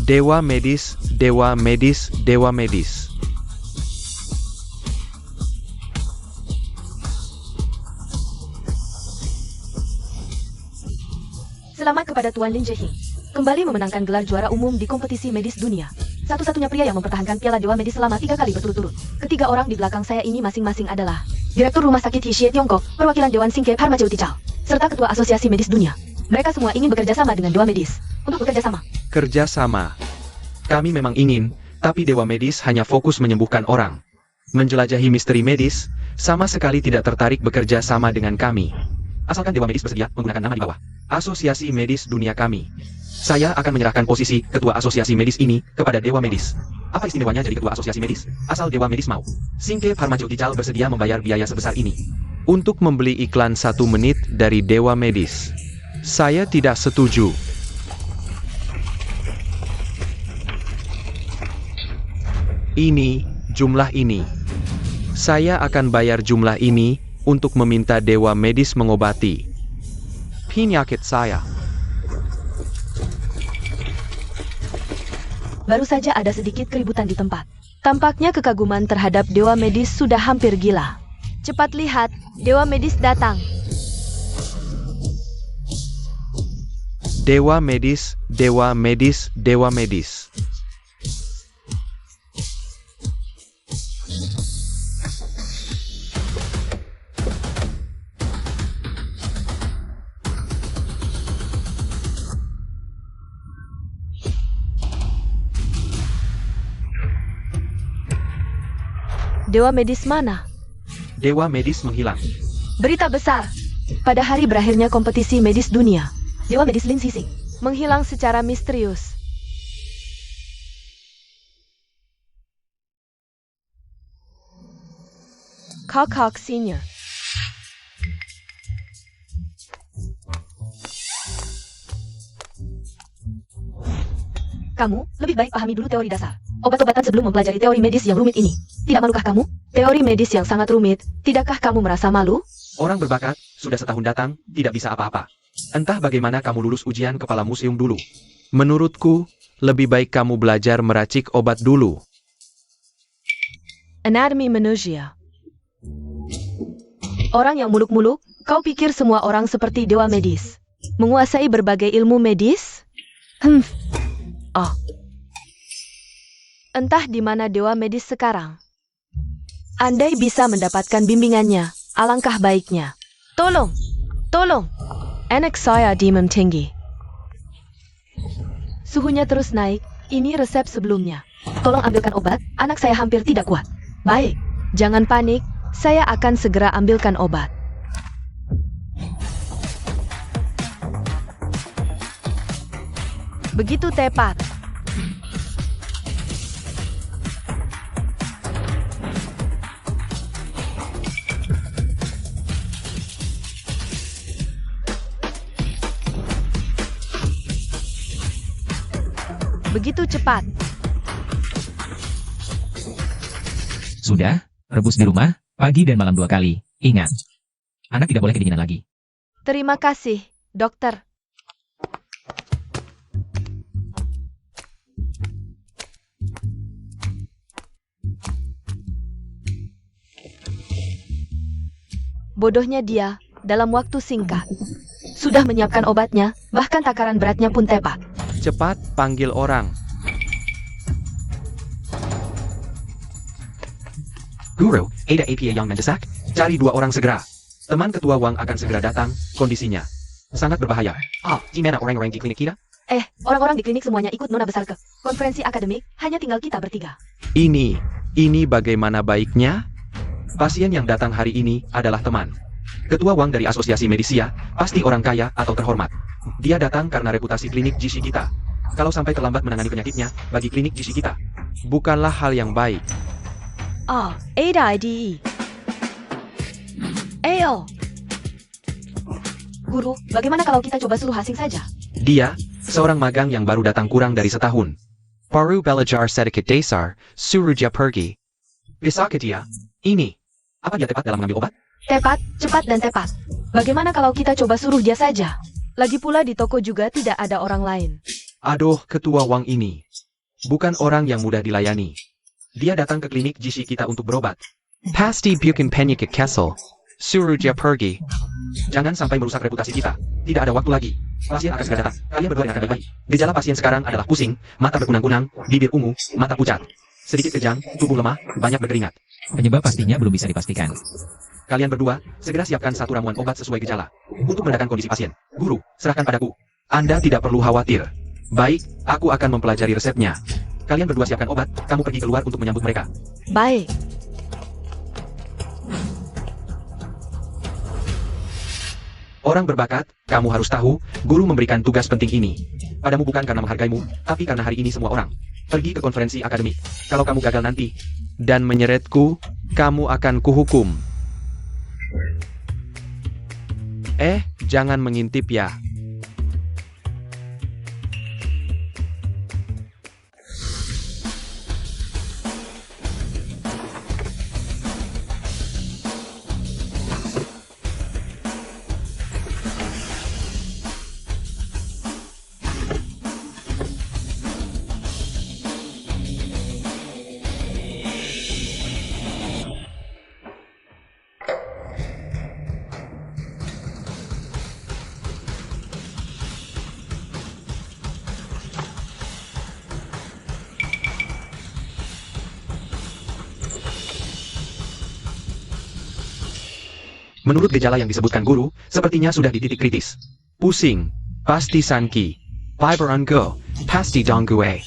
Dewa medis, dewa medis, dewa medis. Selamat kepada Tuan Lin Jehing. Kembali memenangkan gelar juara umum di kompetisi medis dunia. Satu-satunya pria yang mempertahankan piala Dewa Medis selama 3 kali berturut-turut. Ketiga orang di belakang saya ini masing-masing adalah Direktur Rumah Sakit Hixie Tiongkok, perwakilan Dewan Singke Farmaceutical, serta Ketua Asosiasi Medis Dunia. Mereka semua ingin bekerja sama dengan Dewa Medis. Untuk bekerja sama. Kerja sama. Kami memang ingin, tapi Dewa Medis hanya fokus menyembuhkan orang. Menjelajahi misteri medis, sama sekali tidak tertarik bekerja sama dengan kami. Asalkan Dewa Medis bersedia menggunakan nama di bawah Asosiasi Medis Dunia kami. Saya akan menyerahkan posisi Ketua Asosiasi Medis ini kepada Dewa Medis. Apa istimewanya jadi Ketua Asosiasi Medis? Asal Dewa Medis mau. Singke Farmaceutical bersedia membayar biaya sebesar ini. Untuk membeli iklan 1 menit dari Dewa Medis. Saya tidak setuju. Ini, jumlah ini. Saya akan bayar jumlah ini untuk meminta Dewa Medis mengobati penyakit saya. Baru saja ada sedikit keributan di tempat. Tampaknya kekaguman terhadap Dewa Medis sudah hampir gila. Cepat lihat, Dewa Medis datang. Dewa Medis, Dewa Medis, Dewa Medis. Dewa Medis mana? Dewa Medis menghilang. Berita besar. Pada hari berakhirnya kompetisi medis dunia, Dewa Medis Lin Xixing menghilang secara misterius. Kok Senior. Kamu lebih baik pahami dulu teori dasar obat-obatan sebelum mempelajari teori medis yang rumit ini. Tidak malukah kamu? Teori medis yang sangat rumit, tidakkah kamu merasa malu? Orang berbakat, sudah setahun datang, tidak bisa apa-apa. Entah bagaimana kamu lulus ujian kepala museum dulu. Menurutku, lebih baik kamu belajar meracik obat dulu. Anatomi manusia. Orang yang muluk-muluk, kau pikir semua orang seperti Dewa Medis menguasai berbagai ilmu medis? Oh. Entah di mana Dewa Medis sekarang. Andai bisa mendapatkan bimbingannya, alangkah baiknya. Tolong, tolong. Anak saya demam tinggi. Suhunya terus naik, ini resep sebelumnya. Tolong ambilkan obat, anak saya hampir tidak kuat. Baik, jangan panik, saya akan segera ambilkan obat. Begitu tepat. Begitu cepat. Sudah, rebus di rumah, pagi dan malam 2 kali. Ingat, anak tidak boleh kedinginan lagi. Terima kasih, dokter. Bodohnya dia, dalam waktu singkat. Sudah menyiapkan obatnya, bahkan takaran beratnya pun tepat. Cepat, panggil orang. Guru, ada APA yang mendesak? Cari 2 orang segera. Teman ketua Wang akan segera datang, kondisinya sangat berbahaya. Gimana orang-orang di klinik kita? Orang-orang di klinik semuanya ikut nona besar ke konferensi akademik, hanya tinggal kita bertiga. Ini bagaimana baiknya? Pasien yang datang hari ini adalah teman Ketua Wang dari Asosiasi Medisia, pasti orang kaya atau terhormat. Dia datang karena reputasi klinik Jishi kita. Kalau sampai terlambat menangani penyakitnya, bagi klinik Jishi kita, bukanlah hal yang baik. Ada IDE. Ayo. Guru, bagaimana kalau kita coba suruh asing saja? Dia, seorang magang yang baru datang kurang dari setahun. Paru belajar sedikit dasar, suruh dia pergi. Bisakah dia? Ini. Apa dia tepat dalam mengambil obat? Tepat, cepat dan tepat. Bagaimana kalau kita coba suruh dia saja? Lagi pula di toko juga tidak ada orang lain. Aduh, ketua Wang ini. Bukan orang yang mudah dilayani. Dia datang ke klinik Jishi kita untuk berobat. Pasti bikin penyakit Kessel. Suruh dia pergi. Jangan sampai merusak reputasi kita. Tidak ada waktu lagi. Pasien akan segera datang. Kalian berdua yang akan baik-baik. Gejala pasien sekarang adalah pusing, mata berkunang-kunang, bibir ungu, mata pucat. Sedikit kejang, tubuh lemah, banyak berkeringat. Penyebab pastinya belum bisa dipastikan. Kalian berdua, segera siapkan satu ramuan obat sesuai gejala. Untuk meredakan kondisi pasien. Guru, serahkan padaku. Anda tidak perlu khawatir. Baik, aku akan mempelajari resepnya. Kalian berdua siapkan obat, kamu pergi keluar untuk menyambut mereka. Baik. Orang berbakat, kamu harus tahu, guru memberikan tugas penting ini. Padamu bukan karena menghargaimu, tapi karena hari ini semua orang. Pergi ke konferensi akademik. Kalau kamu gagal nanti, dan menyeretku, kamu akan kuhukum. Jangan mengintip ya. Menurut gejala yang disebutkan guru, sepertinya sudah di titik kritis. Pusing, pasti Sanki. Fiber Go, pasti Donggue.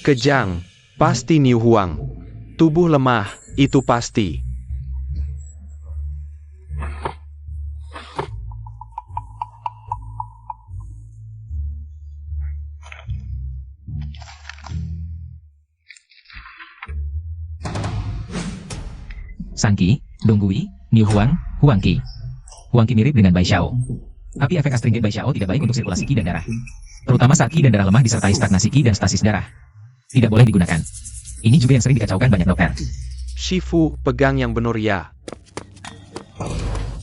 Kejang, pasti Niu Huang. Tubuh lemah, itu pasti. Sanki, Donggui, Niu Huang, Huangqi. Huangqi mirip dengan Bai Xiao. Tapi efek astringent Bai Xiao tidak baik untuk sirkulasi qi dan darah. Terutama saat qi dan darah lemah disertai stagnasi qi dan stasis darah. Tidak boleh digunakan. Ini juga yang sering dikacaukan banyak dokter. Shifu, pegang yang benar ya.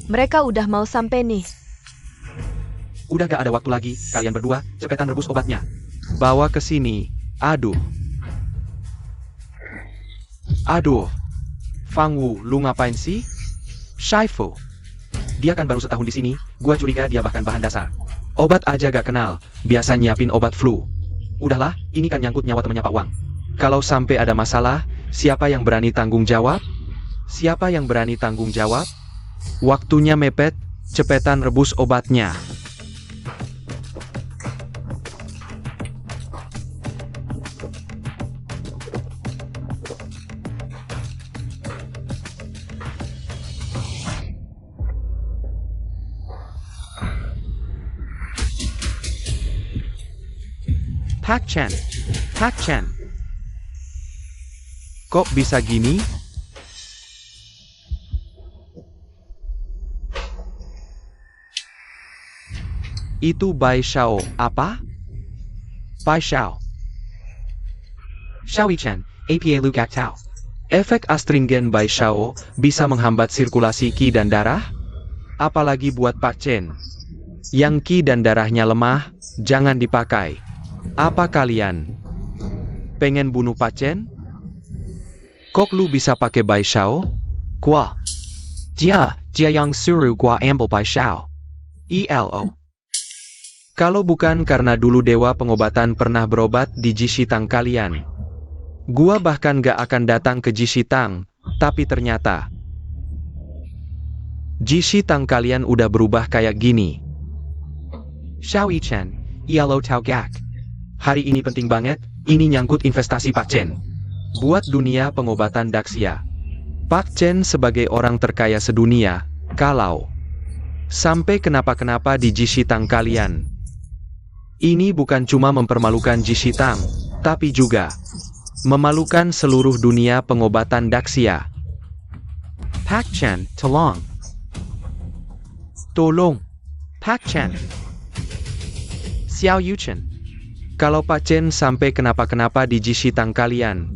Mereka udah mau sampai nih. Udah gak ada waktu lagi, kalian berdua, cepetan rebus obatnya. Bawa ke sini. Aduh. Fang Wu, lu ngapain sih? Shifu. Dia kan baru setahun di sini, gua curiga dia bahkan bahan dasar. Obat aja gak kenal, biasa nyiapin obat flu. Udahlah, ini kan nyangkut nyawa temannya Pak Wang. Kalau sampai ada masalah, siapa yang berani tanggung jawab? Siapa yang berani tanggung jawab? Waktunya mepet, cepetan rebus obatnya. Pak Chen. Kok bisa gini? Itu Bai Xiao, apa? Bai Xiao. Xiaoi Chen, APA Lu Gak Tao. Efek astringen Bai Xiao bisa menghambat sirkulasi qi dan darah? Apalagi buat Pak Chen. Yang qi dan darahnya lemah, jangan dipakai. Apa kalian pengen bunuh Pak Chen? Kok lu bisa pakai Bai Xiao? Gua. Dia yang suruh gua ambil Bai Xiao. ELO. Kalau bukan karena dulu dewa pengobatan pernah berobat di Jishitang kalian, gua bahkan gak akan datang ke Jishitang, tapi ternyata Jishitang kalian udah berubah kayak gini. Xiaoi Chen, ELO Tao Gak. Hari ini penting banget, ini nyangkut investasi Pak Chen. Buat dunia pengobatan Daxia. Pak Chen sebagai orang terkaya sedunia, kalau sampai kenapa-kenapa di Jishitang kalian. Ini bukan cuma mempermalukan Jishitang, tapi juga memalukan seluruh dunia pengobatan Daxia. Pak Chen, tolong. Pak Chen. Xiao Yuchen. Kalau Pak Chen sampai kenapa-kenapa di Jishitang kalian,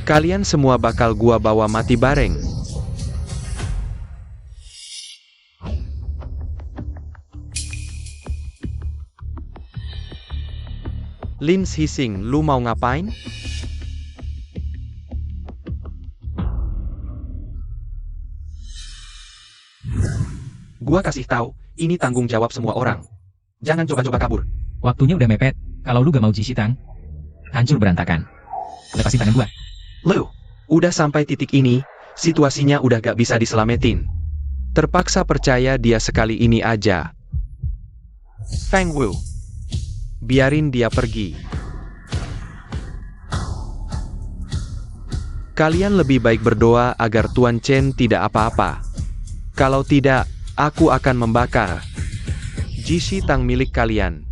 kalian semua bakal gua bawa mati bareng. Lin Xising, lu mau ngapain? Gua kasih tahu, ini tanggung jawab semua orang. Jangan coba-coba kabur. Waktunya udah mepet. Kalau lu gak mau Jishitang, hancur berantakan. Lepasin tangan gua. Lu, udah sampai titik ini, situasinya udah gak bisa diselamatin. Terpaksa percaya dia sekali ini aja. Feng Wu, biarin dia pergi. Kalian lebih baik berdoa agar Tuan Chen tidak apa-apa. Kalau tidak, aku akan membakar Jishitang milik kalian.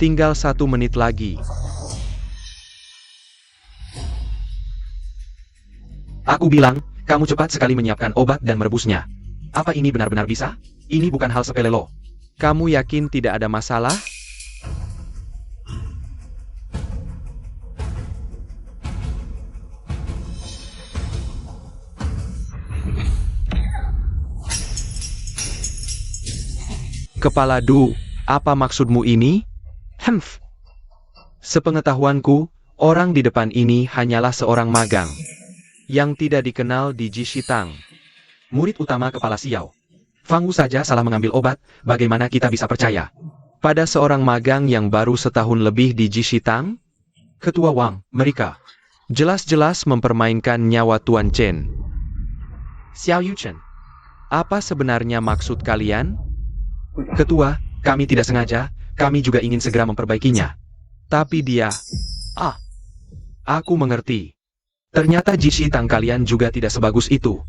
Tinggal 1 menit lagi. Aku bilang, kamu cepat sekali menyiapkan obat dan merebusnya. Apa ini benar-benar bisa? Ini bukan hal sepele loh. Kamu yakin tidak ada masalah? Kepala Du, apa maksudmu ini? Sepengetahuanku, orang di depan ini hanyalah seorang magang yang tidak dikenal di Jishitang. Murid utama Kepala Xiao. Fang Wu saja salah mengambil obat, bagaimana kita bisa percaya pada seorang magang yang baru setahun lebih di Jishitang? Ketua Wang, mereka jelas-jelas mempermainkan nyawa Tuan Chen. Xiao Yuchen, apa sebenarnya maksud kalian? Ketua, kami tidak sengaja, kami juga ingin segera memperbaikinya. Tapi dia... aku mengerti. Ternyata Jishitang kalian juga tidak sebagus itu.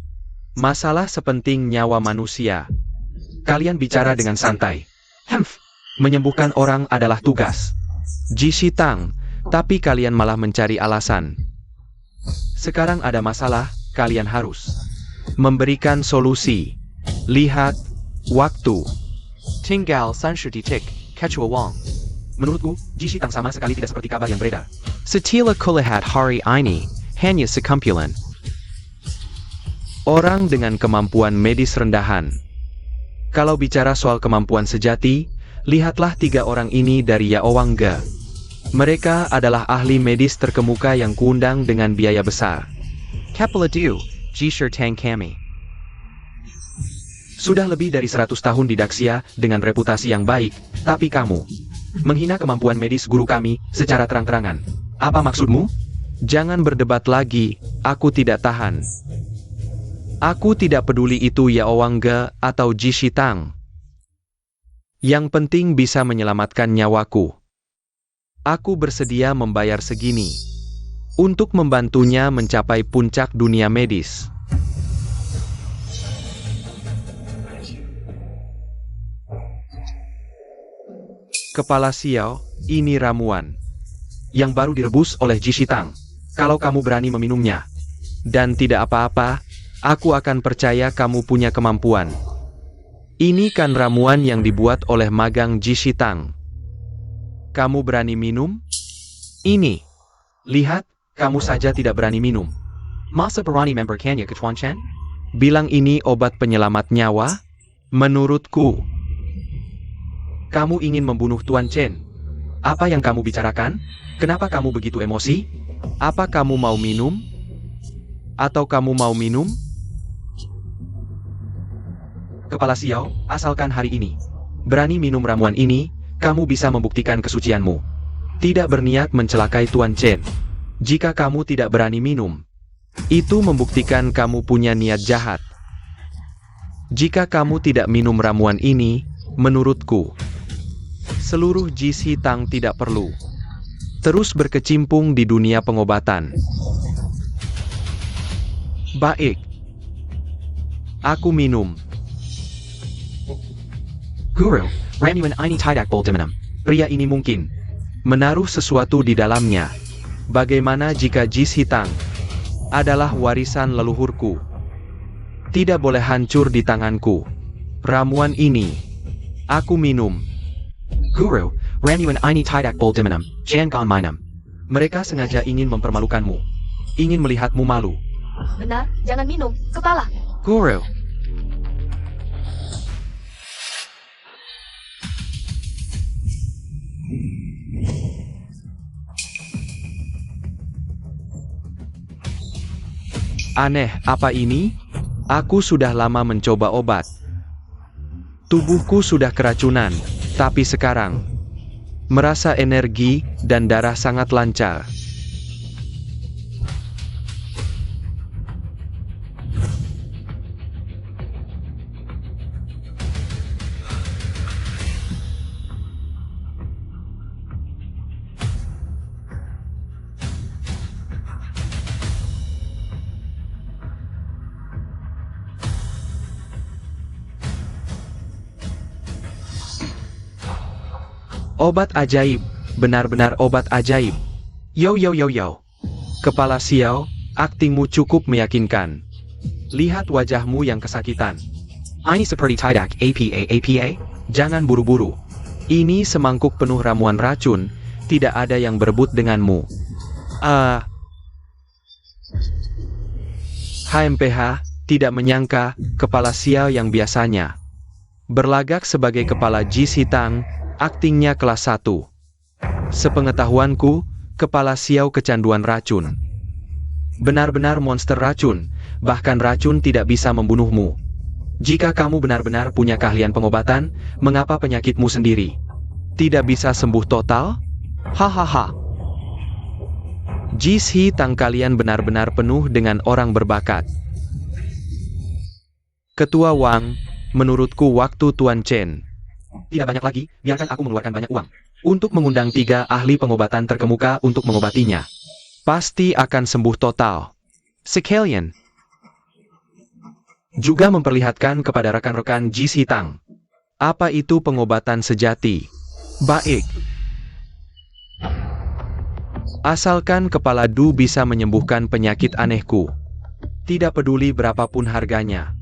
Masalah sepenting nyawa manusia. Kalian bicara dengan santai. Menyembuhkan orang adalah tugas Jishitang, tapi kalian malah mencari alasan. Sekarang ada masalah, kalian harus memberikan solusi. Lihat waktu. Tinggal 30 detik, Ketua Wang. Menurutku, Jishitang sama sekali tidak seperti kabar yang beredar. Setelah kulihat hari ini, hanya sekumpulan orang dengan kemampuan medis rendahan. Kalau bicara soal kemampuan sejati, lihatlah 3 orang ini dari Yaowangge. Mereka adalah ahli medis terkemuka yang kuundang dengan biaya besar. Kepala Du, Jishitang kami. Sudah lebih dari 100 tahun di Daxia dengan reputasi yang baik, tapi kamu menghina kemampuan medis guru kami secara terang-terangan. Apa maksudmu? Jangan berdebat lagi, aku tidak tahan. Aku tidak peduli itu Yaowangge atau Jishitang. Yang penting bisa menyelamatkan nyawaku. Aku bersedia membayar segini untuk membantunya mencapai puncak dunia medis. Kepala Xiao, ini ramuan yang baru direbus oleh Jishitang. Kalau kamu berani meminumnya dan tidak apa-apa, aku akan percaya kamu punya kemampuan. Ini kan ramuan yang dibuat oleh magang Jishitang. Kamu berani minum? Ini. Lihat, kamu saja tidak berani minum. Masa berani memberkannya ke Tuan Chen? Bilang ini obat penyelamat nyawa? Menurutku, kamu ingin membunuh Tuan Chen. Apa yang kamu bicarakan? Kenapa kamu begitu emosi? Apa kamu mau minum? Atau kamu mau minum? Kepala Xiao, asalkan hari ini berani minum ramuan ini, kamu bisa membuktikan kesucianmu. Tidak berniat mencelakai Tuan Chen. Jika kamu tidak berani minum, itu membuktikan kamu punya niat jahat. Jika kamu tidak minum ramuan ini, menurutku, seluruh Jishitang tidak perlu terus berkecimpung di dunia pengobatan. Baik. Aku minum. Guru, ramuan ini tidak boleh diminum. Pria ini mungkin menaruh sesuatu di dalamnya. Bagaimana jika Jishitang adalah warisan leluhurku? Tidak boleh hancur di tanganku. Ramuan ini aku minum. Guru, ramuan ini tidak boleh diminum. Jangan minum. Mereka sengaja ingin mempermalukanmu. Ingin melihatmu malu. Benar, jangan minum. Kepala. Guru. Aneh, apa ini? Aku sudah lama mencoba obat. Tubuhku sudah keracunan, tapi sekarang merasa energi dan darah sangat lancar. Obat ajaib, benar-benar obat ajaib. Yo yo yo yo. Kepala Xiao, aktingmu cukup meyakinkan. Lihat wajahmu yang kesakitan. Ini seperti tidak apa. Jangan buru-buru. Ini semangkuk penuh ramuan racun, tidak ada yang berebut denganmu. HMPH, tidak menyangka, kepala Xiao yang biasanya berlagak sebagai kepala Ji Xitang, aktingnya kelas 1. Sepengetahuanku, kepala Xiao kecanduan racun. Benar-benar monster racun, bahkan racun tidak bisa membunuhmu. Jika kamu benar-benar punya keahlian pengobatan, mengapa penyakitmu sendiri tidak bisa sembuh total? Hahaha. Ji Xitang kalian benar-benar penuh dengan orang berbakat. Ketua Wang, menurutku waktu Tuan Chen tidak banyak lagi, biarkan aku mengeluarkan banyak uang untuk mengundang 3 ahli pengobatan terkemuka untuk mengobatinya. Pasti akan sembuh total. Sekalian juga memperlihatkan kepada rekan-rekan Ji Xitang apa itu pengobatan sejati. Baik. Asalkan kepala Du bisa menyembuhkan penyakit anehku, tidak peduli berapapun harganya.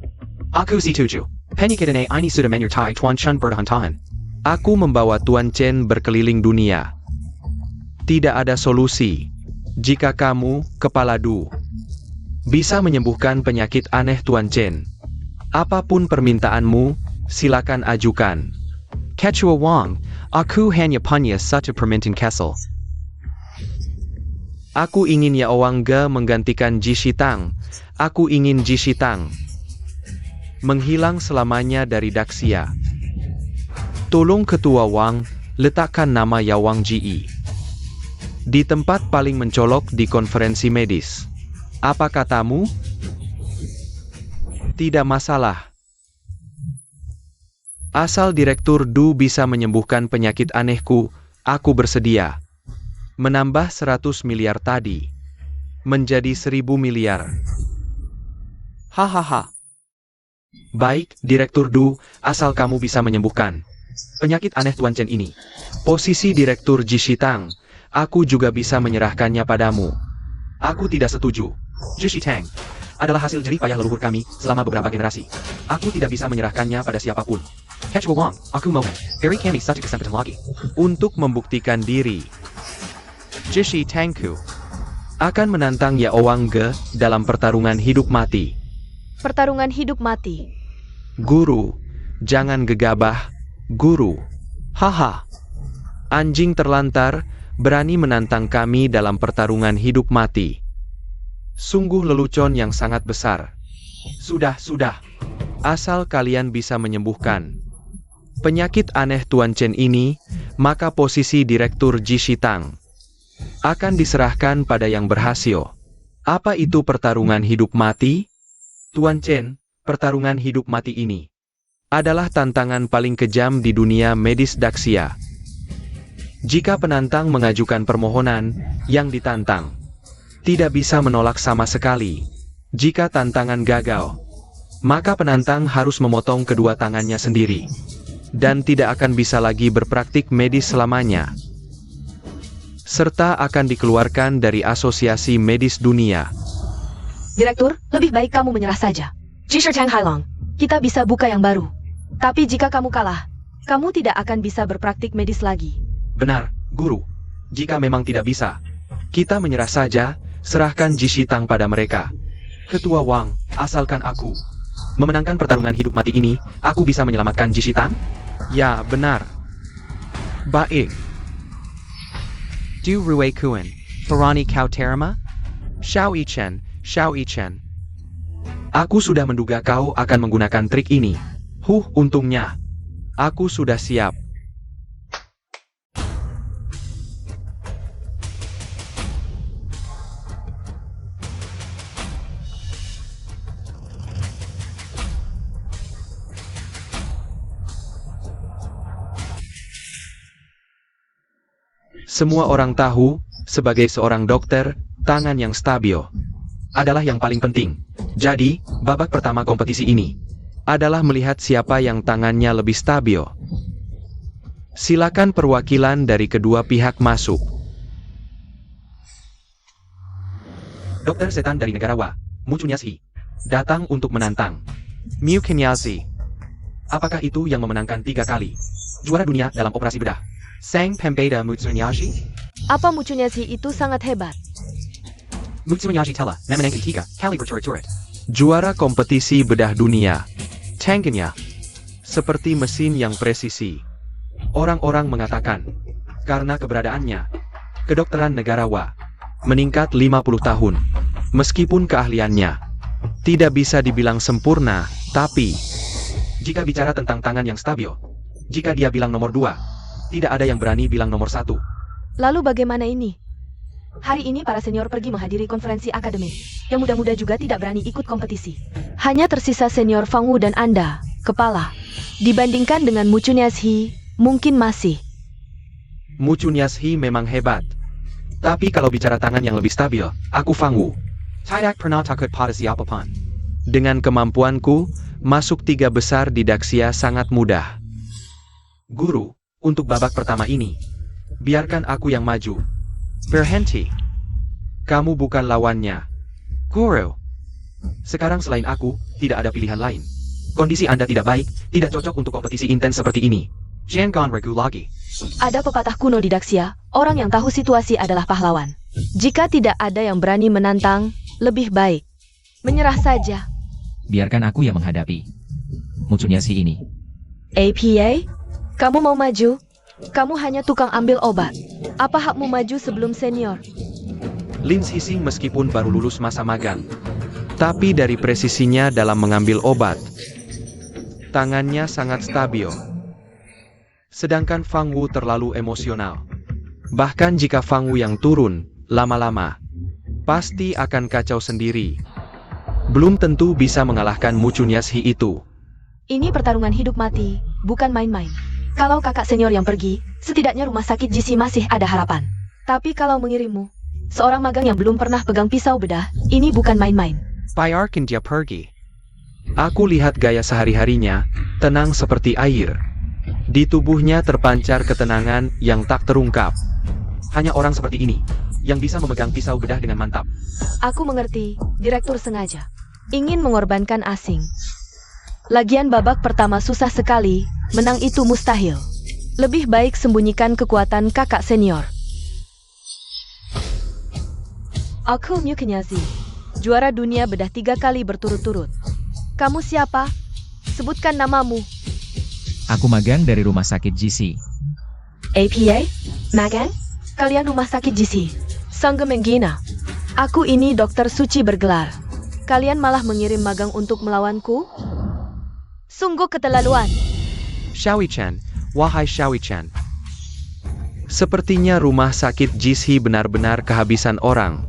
Aku setuju. Penyakit aneh ini sudah menyertai Tuan Chen bertahun-tahun. Aku membawa Tuan Chen berkeliling dunia. Tidak ada solusi. Jika kamu, kepala Du, bisa menyembuhkan penyakit aneh Tuan Chen, apapun permintaanmu, silakan ajukan. Ketua Wang, aku hanya punya satu permintaan kecil. Aku ingin Yao Wang Ge menggantikan Ji Xitang. Aku ingin Ji Xitang menghilang selamanya dari Daxia. Tolong Ketua Wang, letakkan nama Yao Wang Ji di tempat paling mencolok di konferensi medis. Apa katamu? Tidak masalah. Asal Direktur Du bisa menyembuhkan penyakit anehku, aku bersedia. Menambah 100 miliar tadi menjadi 1000 miliar. Hahaha. Baik, Direktur Du, asal kamu bisa menyembuhkan penyakit aneh Tuan Chen ini. Posisi Direktur Ji Xitang, aku juga bisa menyerahkannya padamu. Aku tidak setuju. Ji Xitang adalah hasil jerih payah leluhur kami selama beberapa generasi. Aku tidak bisa menyerahkannya pada siapapun. Ketua Wang, aku mohon, beri kami satu kesempatan lagi untuk membuktikan diri. Ji Xitangku akan menantang Yao Wang Ge dalam pertarungan hidup mati. Pertarungan hidup mati. Guru, jangan gegabah, Guru. Haha. Anjing terlantar, berani menantang kami dalam pertarungan hidup mati. Sungguh lelucon yang sangat besar. Sudah. Asal kalian bisa menyembuhkan penyakit aneh Tuan Chen ini, maka posisi Direktur Ji Xitang akan diserahkan pada yang berhasil. Apa itu pertarungan hidup mati? Tuan Chen, pertarungan hidup mati ini adalah tantangan paling kejam di dunia medis Daxia. Jika penantang mengajukan permohonan, yang ditantang tidak bisa menolak sama sekali. Jika tantangan gagal, maka penantang harus memotong kedua tangannya sendiri dan tidak akan bisa lagi berpraktik medis selamanya, serta akan dikeluarkan dari Asosiasi Medis Dunia. Direktur, lebih baik kamu menyerah saja. Ji Shitang Hailong, kita bisa buka yang baru. Tapi jika kamu kalah, kamu tidak akan bisa berpraktik medis lagi. Benar, Guru. Jika memang tidak bisa, kita menyerah saja, serahkan Ji Xitang pada mereka. Ketua Wang, asalkan aku memenangkan pertarungan hidup mati ini, aku bisa menyelamatkan Jishi Tang? Ya, benar. Baik. Du Rui Kuen, Farani Kau Terima? Xiao Yichen, Xiao Yichen. Aku sudah menduga kau akan menggunakan trik ini. Untungnya. Aku sudah siap. Semua orang tahu, sebagai seorang dokter, tangan yang stabil adalah yang paling penting. Jadi, babak pertama kompetisi ini adalah melihat siapa yang tangannya lebih stabil. Silakan perwakilan dari kedua pihak masuk. Dokter setan dari negara Wa, Mu Chunyashi, datang untuk menantang Mu Kenyazi. Apakah itu yang memenangkan 3 kali juara dunia dalam operasi bedah? Sang Pembeda Mutsunyashi? Apa Mutsunyashi itu sangat hebat? Mutsunyashi telah memenangkan 3 kali berturut-turut juara kompetisi bedah dunia. Tangannya seperti mesin yang presisi. Orang-orang mengatakan, karena keberadaannya, kedokteran negara Wa meningkat 50 tahun. Meskipun keahliannya tidak bisa dibilang sempurna, tapi jika bicara tentang tangan yang stabil, jika dia bilang nomor 2, tidak ada yang berani bilang nomor 1. Lalu bagaimana ini? Hari ini para senior pergi menghadiri konferensi akademik. Yang muda-muda juga tidak berani ikut kompetisi. Hanya tersisa senior Fang Wu dan Anda, kepala. Dibandingkan dengan Mu Chunyashi, mungkin masih. Mu Chunyashi memang hebat. Tapi kalau bicara tangan yang lebih stabil, aku Fang Wu. Tidak pernah takut pada siapapun. Dengan kemampuanku, masuk 3 besar di Daxia sangat mudah. Guru, untuk babak pertama ini, biarkan aku yang maju. Berhenti. Kamu bukan lawannya. Guru. Sekarang selain aku, tidak ada pilihan lain. Kondisi Anda tidak baik, tidak cocok untuk kompetisi intens seperti ini. Jangan ragu lagi. Ada pepatah kuno di Daxia, orang yang tahu situasi adalah pahlawan. Jika tidak ada yang berani menantang, lebih baik menyerah saja. Biarkan aku yang menghadapi Mutsunyashi ini. APA? Kamu mau maju? Kamu hanya tukang ambil obat. Apa hakmu maju sebelum senior? Lin Sising meskipun baru lulus masa magang, tapi dari presisinya dalam mengambil obat, tangannya sangat stabil. Sedangkan Fang Wu terlalu emosional. Bahkan jika Fang Wu yang turun, lama-lama pasti akan kacau sendiri. Belum tentu bisa mengalahkan Mu Chunyashi itu. Ini pertarungan hidup mati, bukan main-main. Kalau kakak senior yang pergi, setidaknya rumah sakit GC masih ada harapan. Tapi kalau mengirimmu, seorang magang yang belum pernah pegang pisau bedah, ini bukan main-main. Biarkan dia pergi. Aku lihat gaya sehari-harinya, tenang seperti air. Di tubuhnya terpancar ketenangan yang tak terungkap. Hanya orang seperti ini, yang bisa memegang pisau bedah dengan mantap. Aku mengerti, direktur sengaja ingin mengorbankan asing. Lagian babak pertama susah sekali, menang itu mustahil. Lebih baik sembunyikan kekuatan kakak senior. Aku Mu Kenyazi, juara dunia bedah 3 kali berturut-turut. Kamu siapa? Sebutkan namamu. Aku magang dari rumah sakit GC. APA? Magang? Kalian rumah sakit GC. Sangga menggina. Aku ini dokter suci bergelar. Kalian malah mengirim magang untuk melawanku? Sungguh keterlaluan. Xiaoyi-chan, wahai Xiaoyi-chan. Sepertinya rumah sakit GC benar-benar kehabisan orang.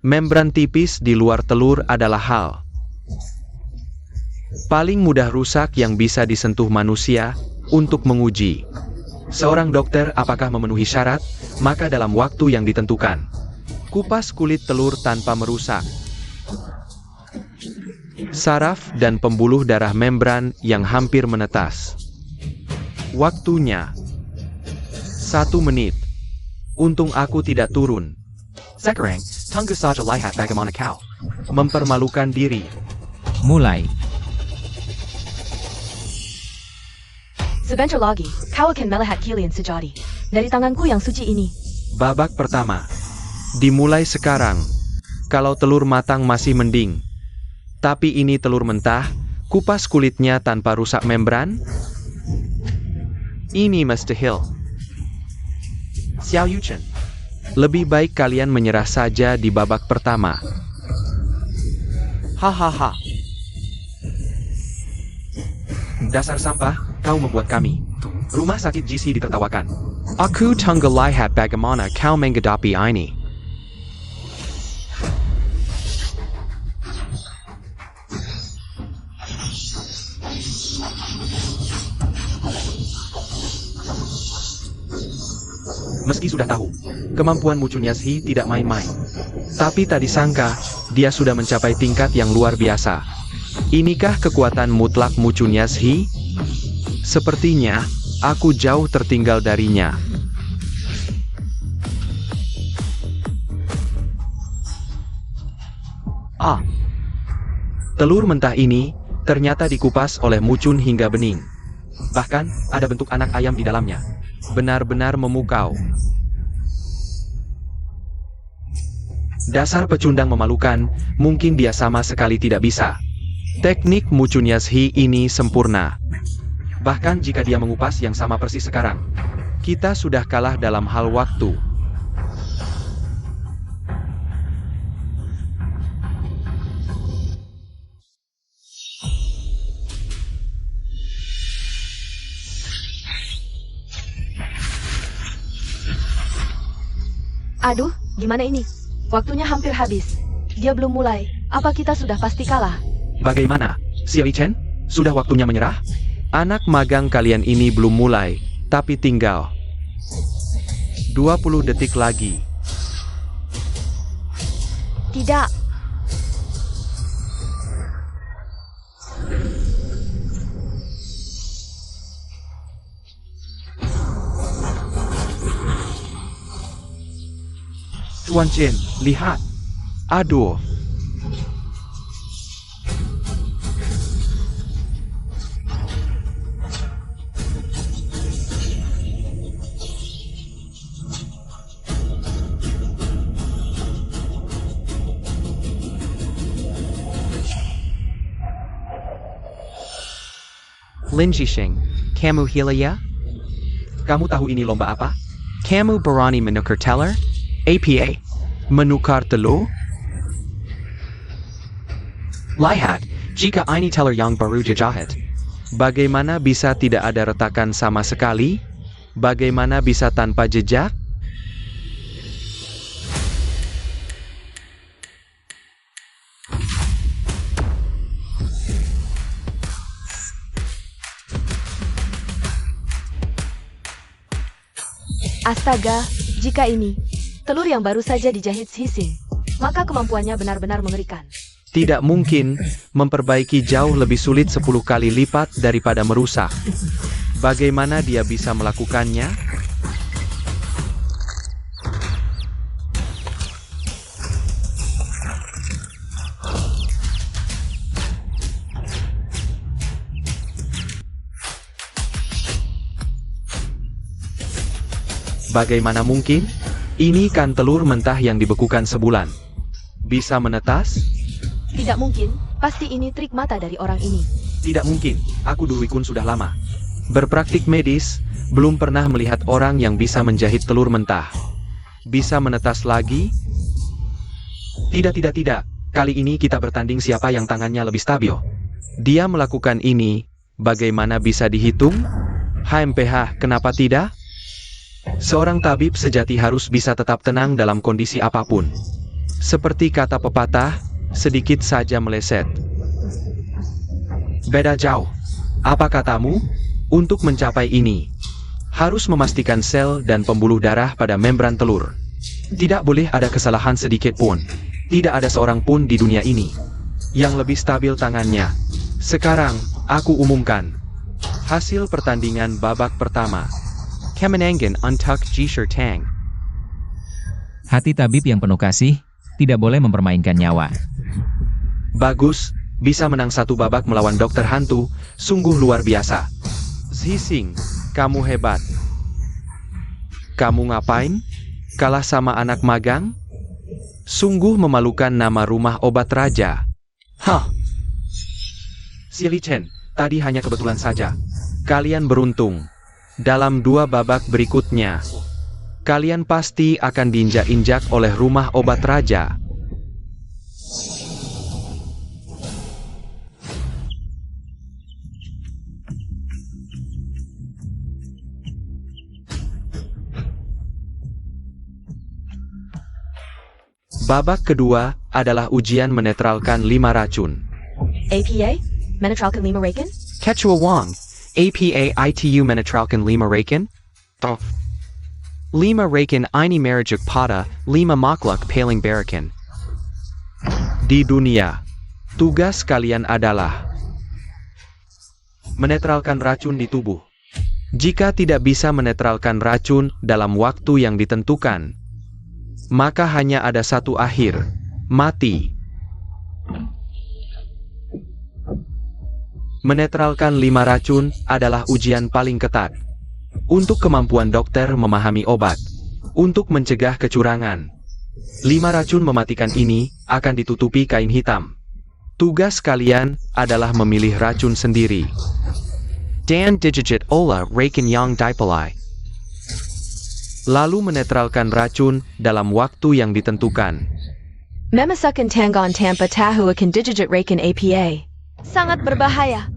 Membran tipis di luar telur adalah hal paling mudah rusak yang bisa disentuh manusia. Untuk menguji seorang dokter apakah memenuhi syarat, maka dalam waktu yang ditentukan, kupas kulit telur tanpa merusak saraf dan pembuluh darah membran yang hampir menetas. Waktunya 1 menit. Untung aku tidak turun. Sekarang, tunggu saja lihat bagaimana kau mempermalukan diri. Mulai. Sebentar lagi, kau akan melihat kalian sejati dari tanganku yang suci ini. Babak pertama. Dimulai sekarang. Kalau telur matang masih mending. Tapi ini telur mentah, kupas kulitnya tanpa rusak membran. Ini mustahil. Xiao Yuchen. Lebih baik kalian menyerah saja di babak pertama. Hahaha. Dasar sampah, kau membuat kami. Rumah sakit GC ditertawakan. Aku tunggu lihat bagaimana kau menghadapi ini. Meski sudah tahu, kemampuan Mucunyazhi tidak main-main. Tapi tak disangka, dia sudah mencapai tingkat yang luar biasa. Inikah kekuatan mutlak Mucunyazhi? Sepertinya, aku jauh tertinggal darinya. Telur mentah ini, ternyata dikupas oleh Mucun hingga bening. Bahkan, ada bentuk anak ayam di dalamnya. Benar-benar memukau. Dasar pecundang memalukan, mungkin dia sama sekali tidak bisa. Teknik Mucunyazhi ini sempurna. Bahkan jika dia mengupas yang sama persis sekarang, kita sudah kalah dalam hal waktu. Aduh, gimana ini? Waktunya hampir habis. Dia belum mulai. Apa kita sudah pasti kalah? Bagaimana, Xiao Chen? Sudah waktunya menyerah? Anak magang kalian ini belum mulai, tapi tinggal 20 detik lagi. Tidak. Tuan Chen, lihat. Aduh. Lin Jisheng, kamu hila ya? Kamu tahu ini lomba apa? Kamu berani menukar teller? APA, menukar telur? Lihat, jika ini teller yang baru dijahit. Bagaimana bisa tidak ada retakan sama sekali? Bagaimana bisa tanpa jejak? Astaga, jika ini telur yang baru saja dijahit Xising, maka kemampuannya benar-benar mengerikan. Tidak mungkin, memperbaiki jauh lebih sulit 10 kali lipat daripada merusak. Bagaimana dia bisa melakukannya? Bagaimana mungkin? Ini kan telur mentah yang dibekukan sebulan. Bisa menetas? Tidak mungkin, pasti ini trik mata dari orang ini. Tidak mungkin, aku Durwikun sudah lama berpraktik medis, belum pernah melihat orang yang bisa menjahit telur mentah. Bisa menetas lagi? Tidak. Kali ini kita bertanding siapa yang tangannya lebih stabil. Dia melakukan ini, bagaimana bisa dihitung? HMPH, kenapa tidak? Seorang tabib sejati harus bisa tetap tenang dalam kondisi apapun. Seperti kata pepatah, sedikit saja meleset. Beda jauh. Apa katamu? Untuk mencapai ini, harus memastikan sel dan pembuluh darah pada membran telur. Tidak boleh ada kesalahan sedikit pun. Tidak ada seorang pun di dunia ini yang lebih stabil tangannya. Sekarang, aku umumkan hasil pertandingan babak pertama. Kemenangan untuk Jisher Tang. Hati tabib yang penuh kasih, tidak boleh mempermainkan nyawa. Bagus, bisa menang satu babak melawan dokter hantu, sungguh luar biasa. Zhising, kamu hebat. Kamu ngapain? Kalah sama anak magang? Sungguh memalukan nama rumah obat raja. Hah. Silly Chen, tadi hanya kebetulan saja. Kalian beruntung. Dalam 2 babak berikutnya, kalian pasti akan diinjak-injak oleh rumah obat raja. Babak kedua adalah ujian menetralkan 5 racun. APA? Menetralkan 5 racun? Quechua Wang, APA ITU menetralkan 5 racun? Toh. 5 racun ini merajuk pada 5 makhluk paling berakan. Di dunia, tugas kalian adalah menetralkan racun di tubuh. Jika tidak bisa menetralkan racun dalam waktu yang ditentukan, maka hanya ada satu akhir, mati. Menetralkan 5 racun adalah ujian paling ketat. Untuk kemampuan dokter memahami obat. Untuk mencegah kecurangan. 5 racun mematikan ini akan ditutupi kain hitam. Tugas kalian adalah memilih racun sendiri. Dan digit ola racun yang dipilih. Lalu menetralkan racun dalam waktu yang ditentukan. Memasukkan tanggon tanpa tahu akan digit racun APA. Sangat berbahaya.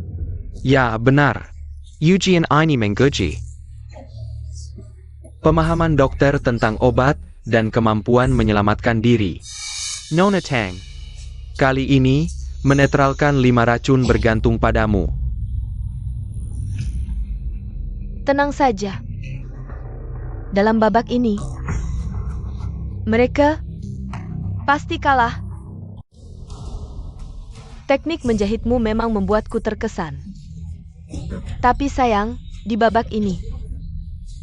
Ya, benar. Ujian ini menguji pemahaman dokter tentang obat dan kemampuan menyelamatkan diri. Nona Tang, kali ini, menetralkan 5 racun bergantung padamu. Tenang saja. Dalam babak ini, mereka pasti kalah. Teknik menjahitmu memang membuatku terkesan. Tapi sayang, di babak ini,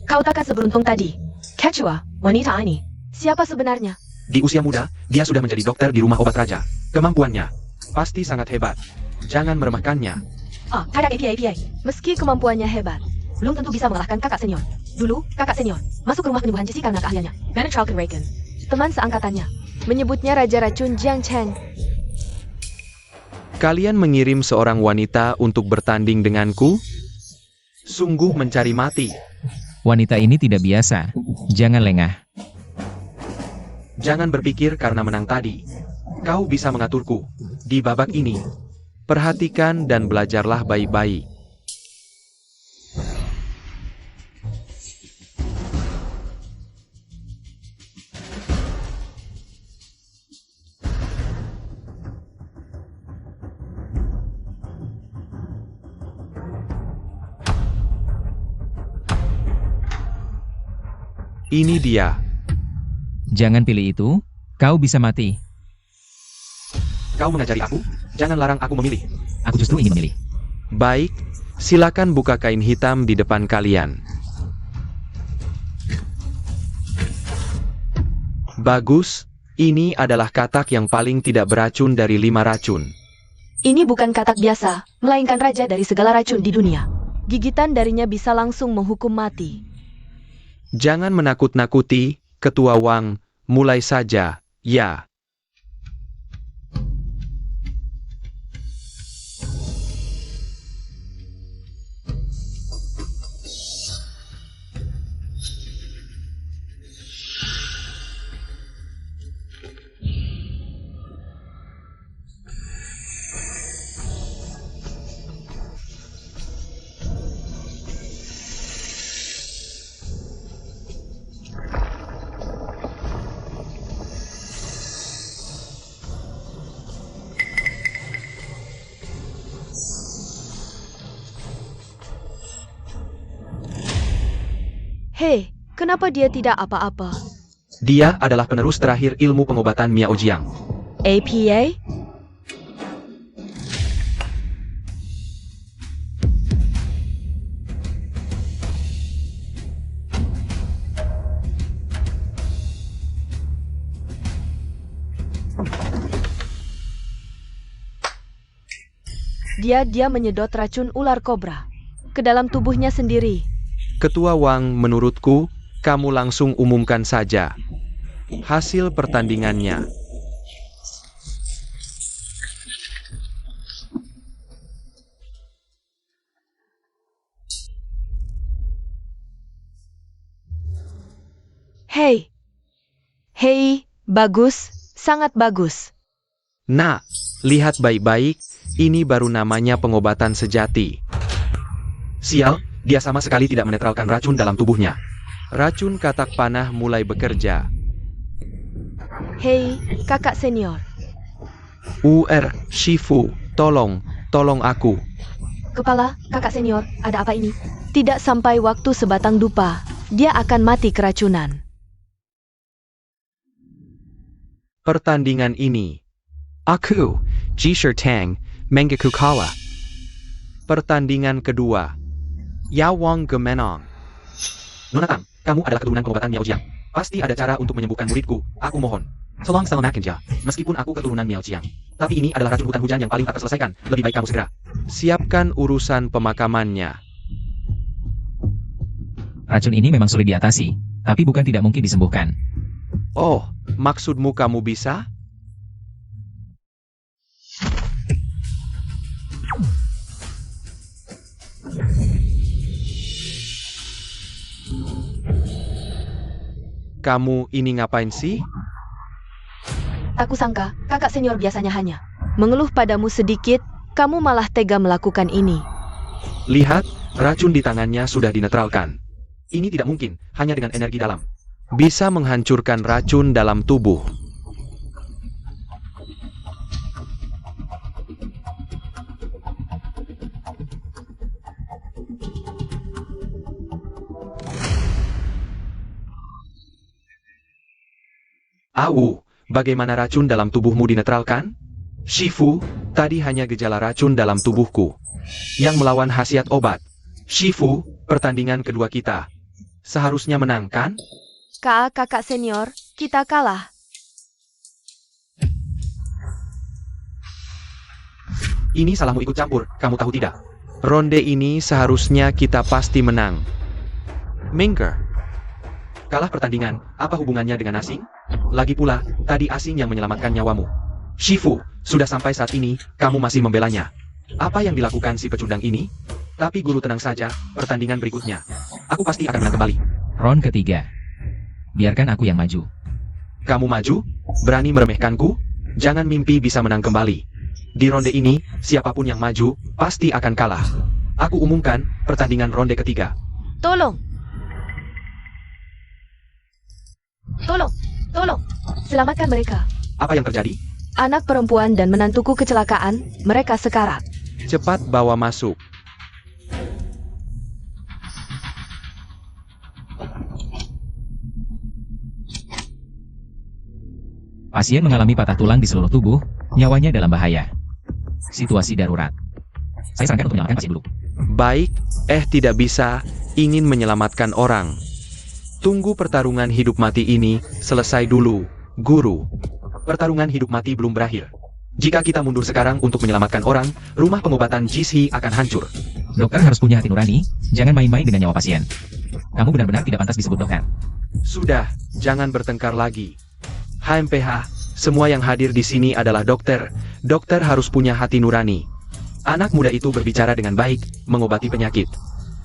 kau takkan seberuntung tadi. Quechua, wanita ini, siapa sebenarnya? Di usia muda, dia sudah menjadi dokter di rumah obat raja. Kemampuannya pasti sangat hebat. Jangan meremehkannya. Oh, tidak APA. Meski kemampuannya hebat, belum tentu bisa mengalahkan kakak senior. Dulu, kakak senior masuk rumah penyembuhan Jesse karena keahliannya. Menetralkan racun. Teman seangkatannya menyebutnya Raja Racun Jiang Cheng. Kalian mengirim seorang wanita untuk bertanding denganku? Sungguh mencari mati. Wanita ini tidak biasa. Jangan lengah. Jangan berpikir karena menang tadi. Kau bisa mengaturku. Di babak ini, perhatikan dan belajarlah baik-baik. Ini dia. Jangan pilih itu. Kau bisa mati. Kau mengajari aku? Jangan larang aku memilih. Aku justru ingin memilih. Baik, silakan buka kain hitam di depan kalian. Bagus, ini adalah katak yang paling tidak beracun dari 5 racun. Ini bukan katak biasa, melainkan raja dari segala racun di dunia. Gigitan darinya bisa langsung menghukum mati. Jangan menakut-nakuti, Ketua Wang, mulai saja, ya. Hei, kenapa dia tidak apa-apa? Dia adalah penerus terakhir ilmu pengobatan Miao Jiang. APA? Dia menyedot racun ular kobra ke dalam tubuhnya sendiri. Ketua Wang, menurutku, kamu langsung umumkan saja. Hasil pertandingannya. Hei. Hei, bagus, sangat bagus. Nak, lihat baik-baik, ini baru namanya pengobatan sejati. Sial, dia sama sekali tidak menetralkan racun dalam tubuhnya. Racun katak panah mulai bekerja. Hei, kakak senior. Shifu, tolong aku. Kepala, kakak senior, ada apa ini? Tidak sampai waktu sebatang dupa, dia akan mati keracunan. Pertandingan ini. Aku, Jisher Tang, Mengaku kalah. Pertandingan kedua. Yawang Gemenong. Nona Tang, kamu adalah keturunan pengobatan Miao Jiang. Pasti ada cara untuk menyembuhkan muridku, aku mohon. Tolong selamatkan dia, meskipun aku keturunan Miao Jiang. Tapi ini adalah racun hutan hujan yang paling tak terselesaikan, lebih baik kamu segera. Siapkan urusan pemakamannya. Racun ini memang sulit diatasi, tapi bukan tidak mungkin disembuhkan. Oh, maksudmu kamu bisa? Kamu ini ngapain sih? Aku sangka, kakak senior biasanya hanya mengeluh padamu sedikit, kamu malah tega melakukan ini. Lihat, racun di tangannya sudah dinetralkan. Ini tidak mungkin, hanya dengan energi dalam. Bisa menghancurkan racun dalam tubuh. Bagaimana racun dalam tubuhmu dinetralkan? Shifu, tadi hanya gejala racun dalam tubuhku yang melawan khasiat obat. Shifu, pertandingan kedua kita seharusnya menang, kan? Kakak senior, kita kalah. Ini salahmu ikut campur, kamu tahu tidak? Ronde ini seharusnya kita pasti menang. Mingger. Kalah pertandingan, apa hubungannya dengan asing? Lagi pula, tadi asing yang menyelamatkan nyawamu. Shifu, sudah sampai saat ini, kamu masih membelanya. Apa yang dilakukan si pecundang ini? Tapi guru tenang saja, pertandingan berikutnya. Aku pasti akan menang kembali. Round ketiga. Biarkan aku yang maju. Kamu maju? Berani meremehkanku? Jangan mimpi bisa menang kembali. Di ronde ini, siapapun yang maju, pasti akan kalah. Aku umumkan, pertandingan ronde ketiga. Tolong! Tolong! Selamatkan mereka. Apa yang terjadi? Anak perempuan dan menantuku kecelakaan, mereka sekarat. Cepat bawa masuk. Pasien mengalami patah tulang di seluruh tubuh, nyawanya dalam bahaya. Situasi darurat. Saya sarankan untuk menyelamatkan pasien dulu. Baik, tidak bisa, ingin menyelamatkan orang. Tunggu pertarungan hidup mati ini selesai dulu, guru. Pertarungan hidup mati belum berakhir. Jika kita mundur sekarang untuk menyelamatkan orang, rumah pengobatan Jishe akan hancur. Dokter harus punya hati nurani, jangan main-main dengan nyawa pasien. Kamu benar-benar tidak pantas disebut dokter. Sudah, jangan bertengkar lagi. HMPH, semua yang hadir di sini adalah dokter. Dokter harus punya hati nurani. Anak muda itu berbicara dengan baik, mengobati penyakit.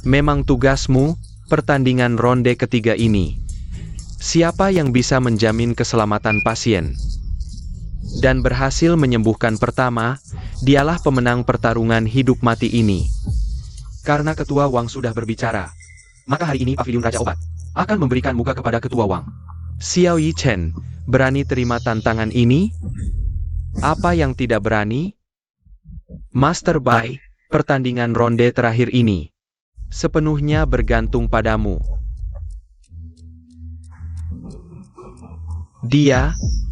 Memang tugasmu, pertandingan ronde ketiga ini. Siapa yang bisa menjamin keselamatan pasien dan berhasil menyembuhkan pertama, dialah pemenang pertarungan hidup mati ini. Karena Ketua Wang sudah berbicara, maka hari ini Pavilion Raja Obat akan memberikan muka kepada Ketua Wang. Xiao Yichen, berani terima tantangan ini? Apa yang tidak berani? Master Bai, pertandingan ronde terakhir ini sepenuhnya bergantung padamu.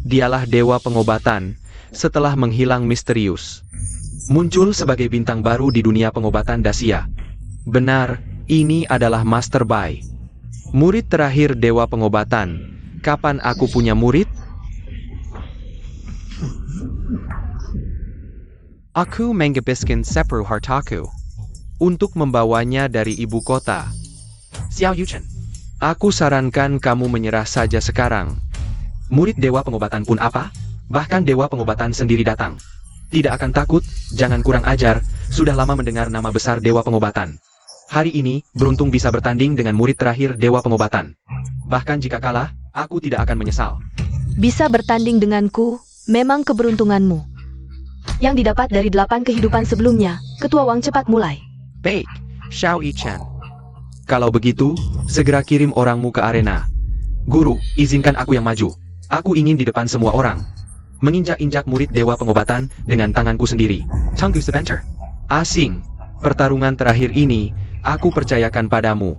Dialah dewa pengobatan, setelah menghilang misterius. Muncul sebagai bintang baru di dunia pengobatan Dacia. Benar, ini adalah Master Bai. Murid terakhir dewa pengobatan. Kapan aku punya murid? Aku menghabiskan separuh hartaku untuk membawanya dari ibu kota. Xiao Yuchen, aku sarankan kamu menyerah saja sekarang. Murid Dewa Pengobatan pun apa? Bahkan Dewa Pengobatan sendiri datang. Tidak akan takut, jangan kurang ajar, sudah lama mendengar nama besar Dewa Pengobatan. Hari ini, beruntung bisa bertanding dengan murid terakhir Dewa Pengobatan. Bahkan jika kalah, aku tidak akan menyesal. Bisa bertanding denganku, memang keberuntunganmu. Yang didapat dari 8 kehidupan sebelumnya, Ketua Wang cepat mulai. Baik, Xiao Yi-chan. Kalau begitu, segera kirim orangmu ke arena. Guru, izinkan aku yang maju. Aku ingin di depan semua orang menginjak-injak murid Dewa Pengobatan dengan tanganku sendiri. Tunggu sebentar. Asing, pertarungan terakhir ini, aku percayakan padamu.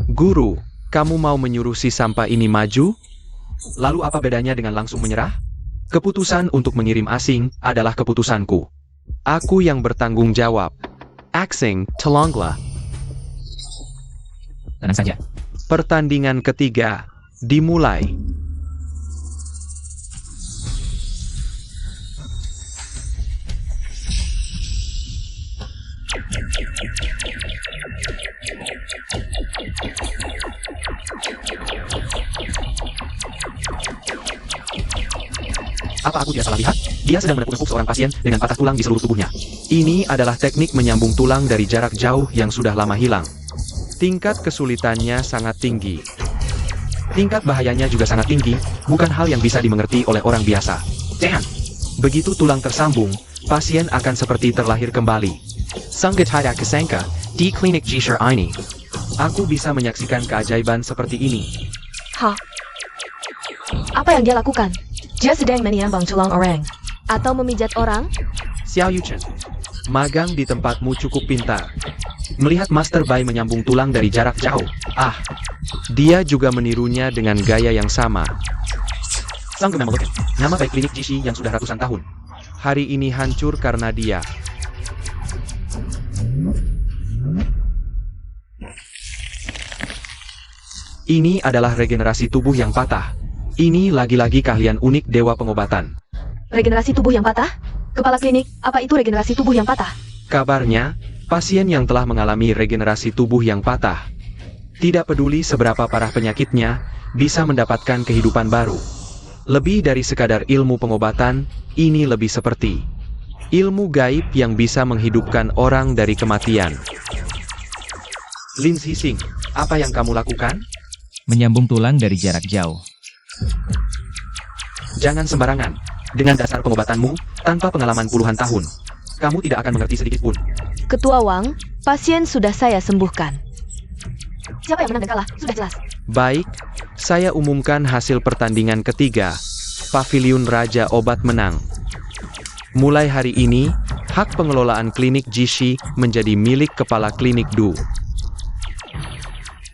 Guru, kamu mau menyuruh si sampah ini maju? Lalu apa bedanya dengan langsung menyerah? Keputusan untuk mengirim asing adalah keputusanku. Aku yang bertanggung jawab. Asing, tolonglah. Tenang saja. Pertandingan ketiga dimulai. Apa aku tidak salah lihat? Dia sedang menepuk-nepuk seorang pasien dengan patah tulang di seluruh tubuhnya. Ini adalah teknik menyambung tulang dari jarak jauh yang sudah lama hilang. Tingkat kesulitannya sangat tinggi. Tingkat bahayanya juga sangat tinggi, bukan hal yang bisa dimengerti oleh orang biasa. Dan, begitu tulang tersambung, pasien akan seperti terlahir kembali. Sangat tidak kesangka, di klinik Jisher ini. Aku bisa menyaksikan keajaiban seperti ini. Hah? Apa yang dia lakukan? Dia sedang menyambang tulang orang. Atau memijat orang? Xiao Yuchen, magang di tempatmu cukup pintar. Melihat Master Bai menyambung tulang dari jarak jauh. Dia juga menirunya dengan gaya yang sama. Sang Gememologen, nama baik klinik Jishi yang sudah ratusan tahun. Hari ini hancur karena dia. Ini adalah regenerasi tubuh yang patah. Ini lagi-lagi keahlian unik Dewa Pengobatan. Regenerasi tubuh yang patah? Kepala klinik, apa itu regenerasi tubuh yang patah? Kabarnya, pasien yang telah mengalami regenerasi tubuh yang patah, tidak peduli seberapa parah penyakitnya, bisa mendapatkan kehidupan baru. Lebih dari sekadar ilmu pengobatan, ini lebih seperti ilmu gaib yang bisa menghidupkan orang dari kematian. Lin Xixing, apa yang kamu lakukan? Menyambung tulang dari jarak jauh. Jangan sembarangan. Dengan dasar pengobatanmu, tanpa pengalaman puluhan tahun, kamu tidak akan mengerti sedikit pun. Ketua Wang, pasien sudah saya sembuhkan. Siapa yang menang dan kalah? Sudah jelas. Baik, saya umumkan hasil pertandingan ketiga. Paviliun Raja Obat menang. Mulai hari ini, hak pengelolaan klinik Jishi menjadi milik Kepala Klinik Du.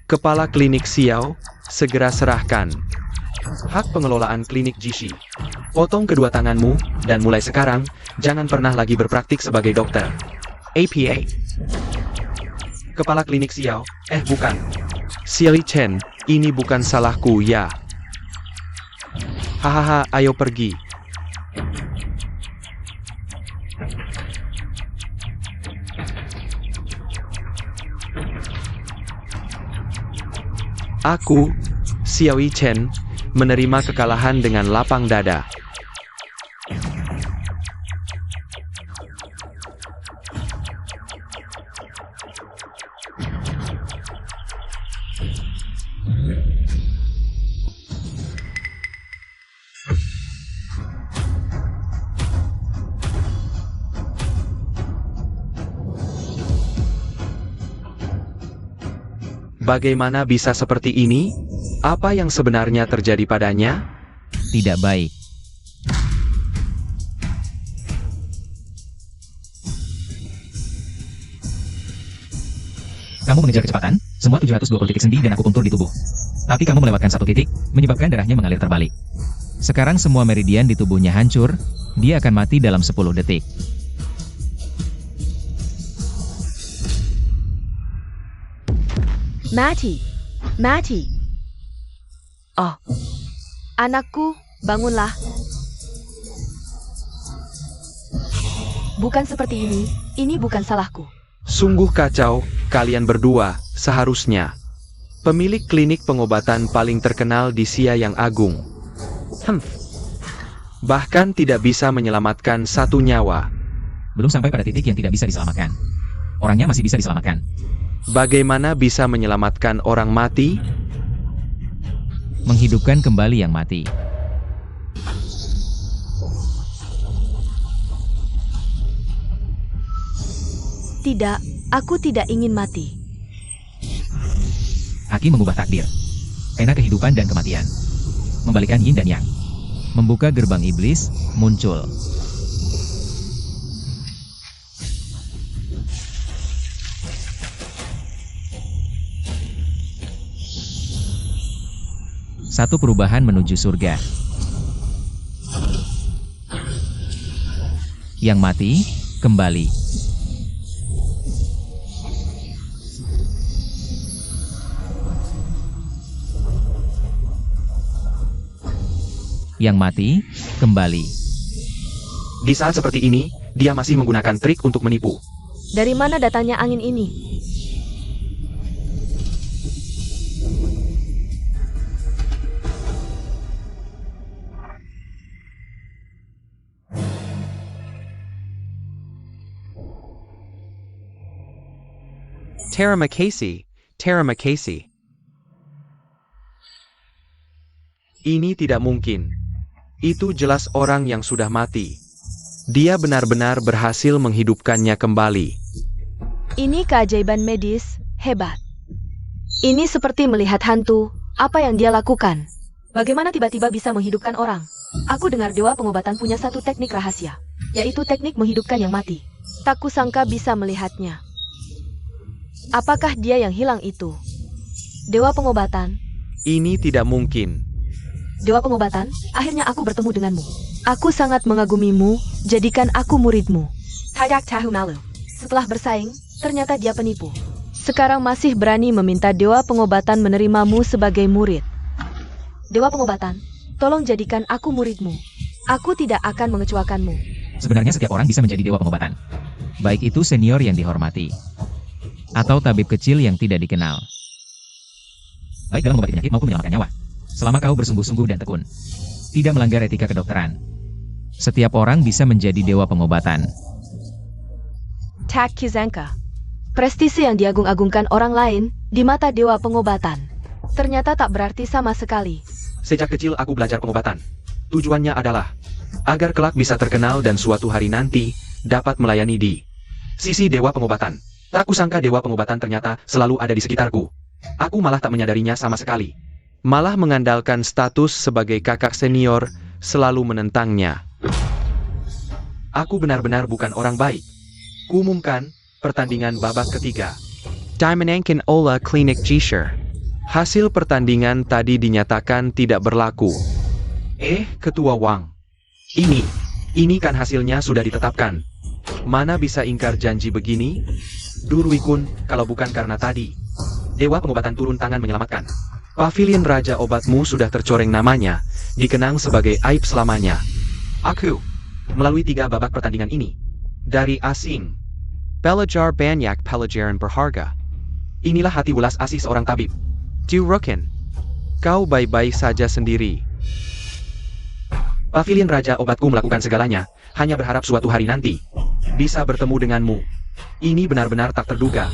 Kepala Klinik Xiao, segera serahkan hak pengelolaan klinik Jishi. Potong kedua tanganmu, dan mulai sekarang, jangan pernah lagi berpraktik sebagai dokter. APA. Kepala klinik Xiao, bukan. Xiao Chen, ini bukan salahku ya. Hahaha, ayo pergi. Aku, Xiao Chen, menerima kekalahan dengan lapang dada. Bagaimana bisa seperti ini? Apa yang sebenarnya terjadi padanya? Tidak baik. Kamu mengejar kecepatan, semua 720 titik sendi dan akupunktur di tubuh. Tapi kamu melewatkan satu titik, menyebabkan darahnya mengalir terbalik. Sekarang semua meridian di tubuhnya hancur, dia akan mati dalam 10 detik. Mati. Oh, anakku, bangunlah. Bukan seperti ini bukan salahku. Sungguh kacau, kalian berdua, seharusnya. Pemilik klinik pengobatan paling terkenal di Xia yang Agung. Bahkan tidak bisa menyelamatkan satu nyawa. Belum sampai pada titik yang tidak bisa diselamatkan. Orangnya masih bisa diselamatkan. Bagaimana bisa menyelamatkan orang mati? Menghidupkan kembali yang mati. Tidak, aku tidak ingin mati. Aki mengubah takdir. Pena kehidupan dan kematian. Membalikan yin dan yang. Membuka gerbang iblis, muncul. Satu perubahan menuju surga. Yang mati, kembali. Yang mati, kembali. Di saat seperti ini, dia masih menggunakan trik untuk menipu. Dari mana datangnya angin ini? Terima kasih, terima kasih. Ini tidak mungkin. Itu jelas orang yang sudah mati. Dia benar-benar berhasil menghidupkannya kembali. Ini keajaiban medis, hebat. Ini seperti melihat hantu, apa yang dia lakukan? Bagaimana tiba-tiba bisa menghidupkan orang? Aku dengar dewa pengobatan punya satu teknik rahasia, yaitu teknik menghidupkan yang mati. Tak kusangka bisa melihatnya. Apakah dia yang hilang itu? Dewa pengobatan. Ini tidak mungkin. Dewa pengobatan, akhirnya aku bertemu denganmu. Aku sangat mengagumimu, jadikan aku muridmu. Tidak tahu malu. Setelah bersaing, ternyata dia penipu. Sekarang masih berani meminta Dewa Pengobatan menerimamu sebagai murid. Dewa Pengobatan, tolong jadikan aku muridmu. Aku tidak akan mengecewakanmu. Sebenarnya setiap orang bisa menjadi dewa pengobatan. Baik itu senior yang dihormati, atau tabib kecil yang tidak dikenal. Baik dalam mengobati penyakit maupun menyelamatkan nyawa. Selama kau bersungguh-sungguh dan tekun, tidak melanggar etika kedokteran, setiap orang bisa menjadi dewa pengobatan. Tak Kizanka. Prestise yang diagung-agungkan orang lain di mata Dewa Pengobatan ternyata tak berarti sama sekali. Sejak kecil aku belajar pengobatan. Tujuannya adalah agar kelak bisa terkenal dan suatu hari nanti dapat melayani di sisi Dewa Pengobatan. Tak kusangka Dewa Pengobatan ternyata selalu ada di sekitarku. Aku malah tak menyadarinya sama sekali. Malah mengandalkan status sebagai kakak senior selalu menentangnya. Aku benar-benar bukan orang baik. Kuumumkan pertandingan babak ketiga. Dimenangkan Ola Klinik Jisher. Hasil pertandingan tadi dinyatakan tidak berlaku. Ketua Wang. Ini kan hasilnya sudah ditetapkan. Mana bisa ingkar janji begini? Durwikun, kalau bukan karena tadi Dewa Pengobatan turun tangan menyelamatkan. Pavilion Raja Obatmu sudah tercoreng namanya, dikenang sebagai aib selamanya. Aku, melalui 3 babak pertandingan ini, dari asing, Pelajar banyak pelajaran berharga. Inilah hati welas asih seorang tabib. Rukin, kau baik-baik saja sendiri. Pavilion Raja Obatku melakukan segalanya, hanya berharap suatu hari nanti bisa bertemu denganmu. Ini benar-benar tak terduga.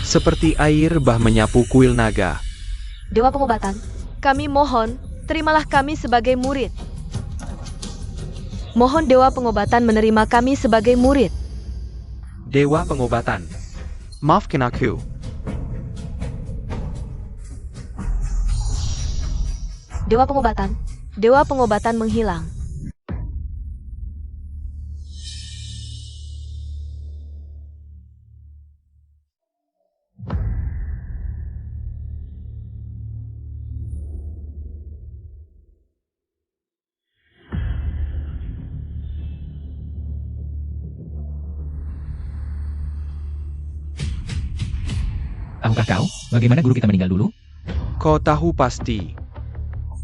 Seperti air bah menyapu kuil naga. Dewa Pengobatan, kami mohon, terimalah kami sebagai murid. Mohon Dewa Pengobatan menerima kami sebagai murid. Dewa Pengobatan, maafkan aku. Dewa Pengobatan, Dewa Pengobatan menghilang. Tahukah kau, bagaimana guru kita meninggal dulu? Kau tahu pasti.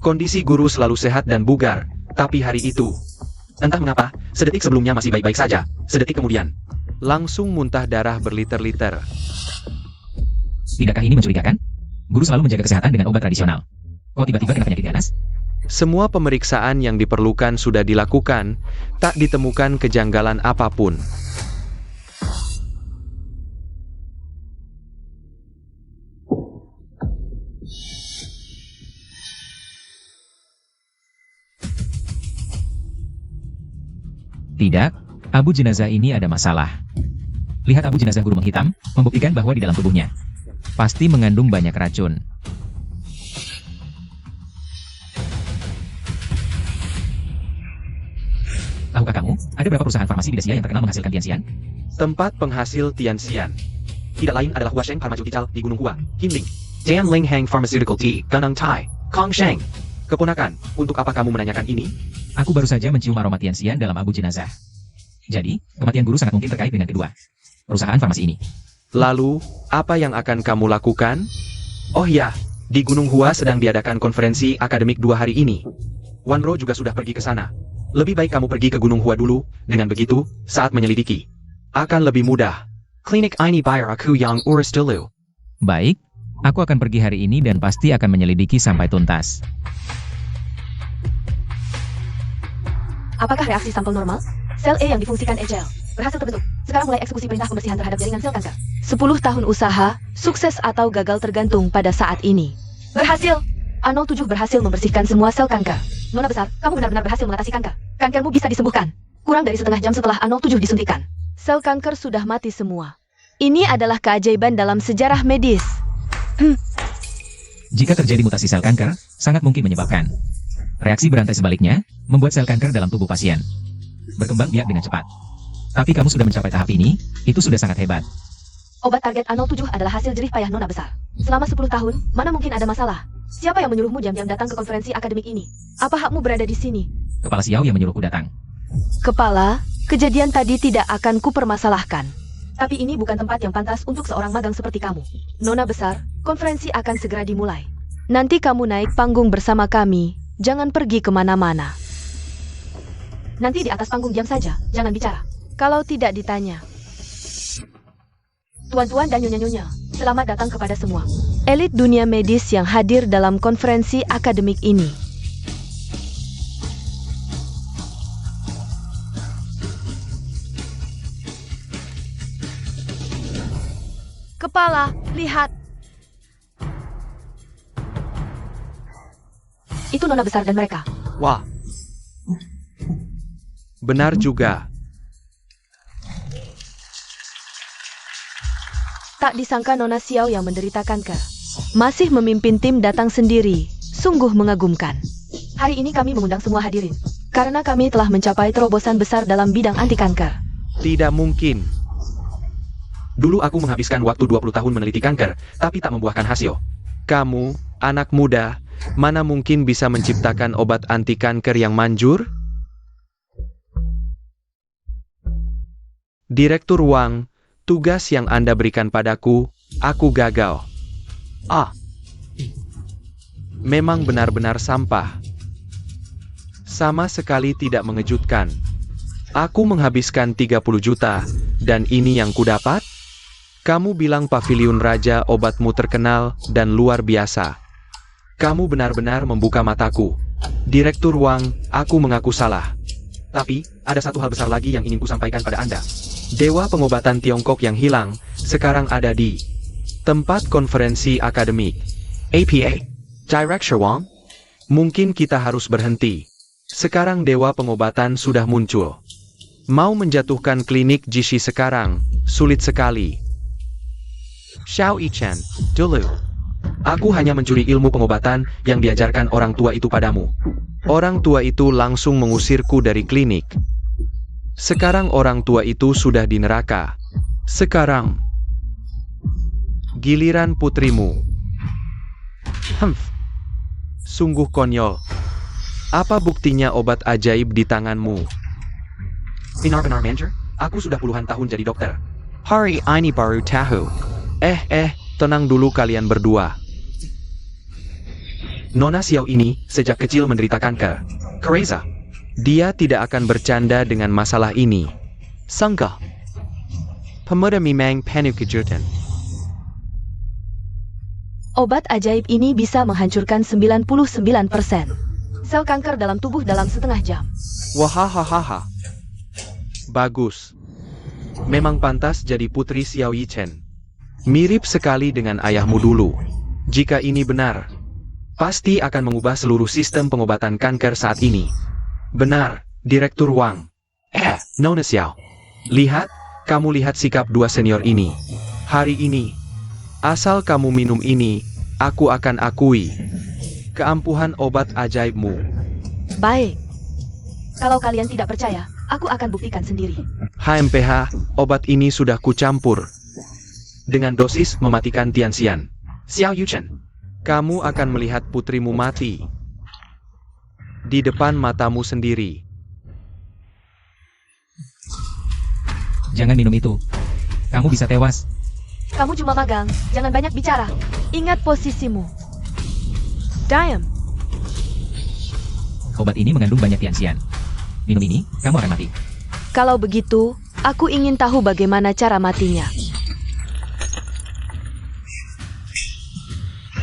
Kondisi guru selalu sehat dan bugar, tapi hari itu, entah mengapa, sedetik sebelumnya masih baik-baik saja, sedetik kemudian, langsung muntah darah berliter-liter. Tidakkah ini mencurigakan? Guru selalu menjaga kesehatan dengan obat tradisional. Kok tiba-tiba kena penyakit ganas? Semua pemeriksaan yang diperlukan sudah dilakukan, tak ditemukan kejanggalan apapun. Tidak, abu jenazah ini ada masalah. Lihat abu jenazah guru menghitam, membuktikan bahwa di dalam tubuhnya pasti mengandung banyak racun. Tahukah kamu, ada berapa perusahaan farmasi di Asia yang terkenal menghasilkan tianxian? Tempat penghasil tianxian tidak lain adalah Huasheng Pharmaceutical di Gunung Hua, Kinling. Dan Linghang Pharmaceutical Tea, Ganang Tai, Kongsheng. Keponakan, untuk apa kamu menanyakan ini? Aku baru saja mencium aroma tianxian dalam abu jenazah. Jadi, kematian guru sangat mungkin terkait dengan kedua perusahaan farmasi ini. Lalu, apa yang akan kamu lakukan? Oh ya, di Gunung Hua sedang diadakan konferensi akademik 2 hari ini. Wanro juga sudah pergi ke sana. Lebih baik kamu pergi ke Gunung Hua dulu, dengan begitu, saat menyelidiki akan lebih mudah. Klinik ini bayar aku yang urus dulu. Baik, aku akan pergi hari ini dan pasti akan menyelidiki sampai tuntas. Apakah reaksi sampel normal? Sel E yang difungsikan agile berhasil terbentuk. Sekarang mulai eksekusi perintah pembersihan terhadap jaringan sel kanker. 10 tahun usaha, sukses atau gagal tergantung pada saat ini. Berhasil! A07 berhasil membersihkan semua sel kanker. Nona besar, kamu benar-benar berhasil mengatasi kanker. Kankermu bisa disembuhkan. Kurang dari setengah jam setelah A07 disuntikan. Sel kanker sudah mati semua. Ini adalah keajaiban dalam sejarah medis. Jika terjadi mutasi sel kanker, sangat mungkin menyebabkan reaksi berantai sebaliknya, membuat sel kanker dalam tubuh pasien berkembang biak dengan cepat. Tapi kamu sudah mencapai tahap ini, itu sudah sangat hebat. Obat target A07 adalah hasil jerih payah Nona besar. Selama 10 tahun, mana mungkin ada masalah? Siapa yang menyuruhmu jam-jam datang ke konferensi akademik ini? Apa hakmu berada di sini? Kepala Xiao yang menyuruhku datang. Kepala, kejadian tadi tidak akan kupermasalahkan. Tapi ini bukan tempat yang pantas untuk seorang magang seperti kamu. Nona besar, konferensi akan segera dimulai. Nanti kamu naik panggung bersama kami, jangan pergi kemana-mana. Nanti di atas panggung diam saja, jangan bicara. Kalau tidak ditanya. Tuan-tuan dan nyonya-nyonya, selamat datang kepada semua elit dunia medis yang hadir dalam konferensi akademik ini. Kepala, lihat. Itu Nona besar dan mereka. Wah. Benar juga. Tak disangka Nona Xiao yang menderita kanker masih memimpin tim datang sendiri. Sungguh mengagumkan. Hari ini kami mengundang semua hadirin karena kami telah mencapai terobosan besar dalam bidang anti kanker. Tidak mungkin. Dulu aku menghabiskan waktu 20 tahun meneliti kanker, tapi tak membuahkan hasil. Kamu, anak muda, mana mungkin bisa menciptakan obat anti kanker yang manjur? Direktur Wang, tugas yang Anda berikan padaku, aku gagal. Memang benar-benar sampah. Sama sekali tidak mengejutkan. Aku menghabiskan 30 juta, dan ini yang kudapat? Kamu bilang Paviliun Raja obatmu terkenal dan luar biasa. Kamu benar-benar membuka mataku. Direktur Wang, aku mengaku salah. Tapi, ada satu hal besar lagi yang ingin kusampaikan pada Anda. Dewa pengobatan Tiongkok yang hilang, sekarang ada di tempat konferensi akademik. APA. Director Wang, mungkin kita harus berhenti. Sekarang Dewa pengobatan sudah muncul. Mau menjatuhkan klinik Jishi sekarang, sulit sekali. Xiao Yichen, dulu. Aku hanya mencuri ilmu pengobatan yang diajarkan orang tua itu padamu. Orang tua itu langsung mengusirku dari klinik. Sekarang orang tua itu sudah di neraka. Sekarang, giliran putrimu. Sungguh konyol. Apa buktinya obat ajaib di tanganmu? Benar-benar manager, aku sudah puluhan tahun jadi dokter. Hari ini baru tahu. Tenang dulu kalian berdua. Nona Xiao ini sejak kecil menderita kanker. Kereza. Dia tidak akan bercanda dengan masalah ini. Sangka. Pemuda memang penuh kejutan. Obat ajaib ini bisa menghancurkan 99%. sel kanker dalam tubuh dalam setengah jam. Wahahaha. Bagus. Memang pantas jadi putri Xiao Yichen. Mirip sekali dengan ayahmu dulu. Jika ini benar, pasti akan mengubah seluruh sistem pengobatan kanker saat ini. Benar, Direktur Wang. Nona Xiao. Lihat, kamu lihat sikap dua senior ini. Hari ini, asal kamu minum ini, aku akan akui keampuhan obat ajaibmu. Baik. Kalau kalian tidak percaya, aku akan buktikan sendiri. HMPH, obat ini sudah kucampur dengan dosis mematikan Tianxian. Xiao Yuchen, kamu akan melihat putrimu mati di depan matamu sendiri. Jangan minum itu. Kamu bisa tewas. Kamu cuma magang, jangan banyak bicara. Ingat posisimu. Diam. Obat ini mengandung banyak tianxian. Minum ini, kamu akan mati. Kalau begitu, aku ingin tahu bagaimana cara matinya.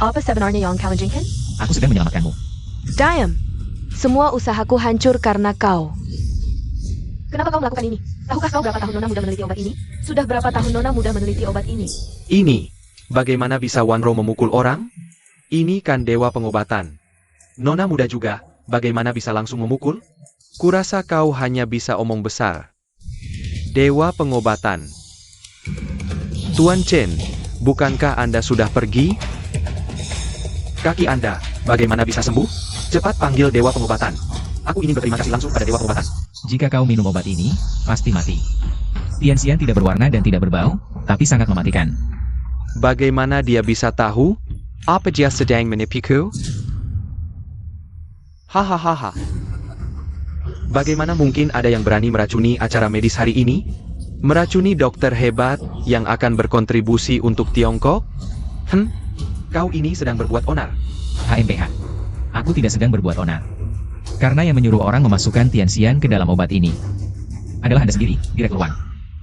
Apa sebenarnya yang kau jengkel? Aku sedang menyelamatkanmu. Diam. Semua usahaku hancur karena kau. Kenapa kau melakukan ini? Tahukah kau berapa tahun Nona muda meneliti obat ini? Sudah berapa tahun Nona muda meneliti obat ini? Ini, bagaimana bisa Wanro memukul orang? Ini kan dewa pengobatan. Nona muda juga, bagaimana bisa langsung memukul? Kurasa kau hanya bisa omong besar. Dewa pengobatan. Tuan Chen, bukankah Anda sudah pergi? Kaki Anda, bagaimana bisa sembuh? Cepat panggil dewa pengobatan. Aku ingin berterima kasih langsung pada dewa pengobatan. Jika kau minum obat ini, pasti mati. Tianxian tidak berwarna dan tidak berbau, tapi sangat mematikan. Bagaimana dia bisa tahu? Apa dia sedang menipuku? Hahaha. Bagaimana mungkin ada yang berani meracuni acara medis hari ini? Meracuni dokter hebat yang akan berkontribusi untuk Tiongkok? Kau ini sedang berbuat onar. HMPH. Aku tidak sedang berbuat onar. Karena yang menyuruh orang memasukkan tianxian ke dalam obat ini adalah Anda sendiri, Direktur Wang.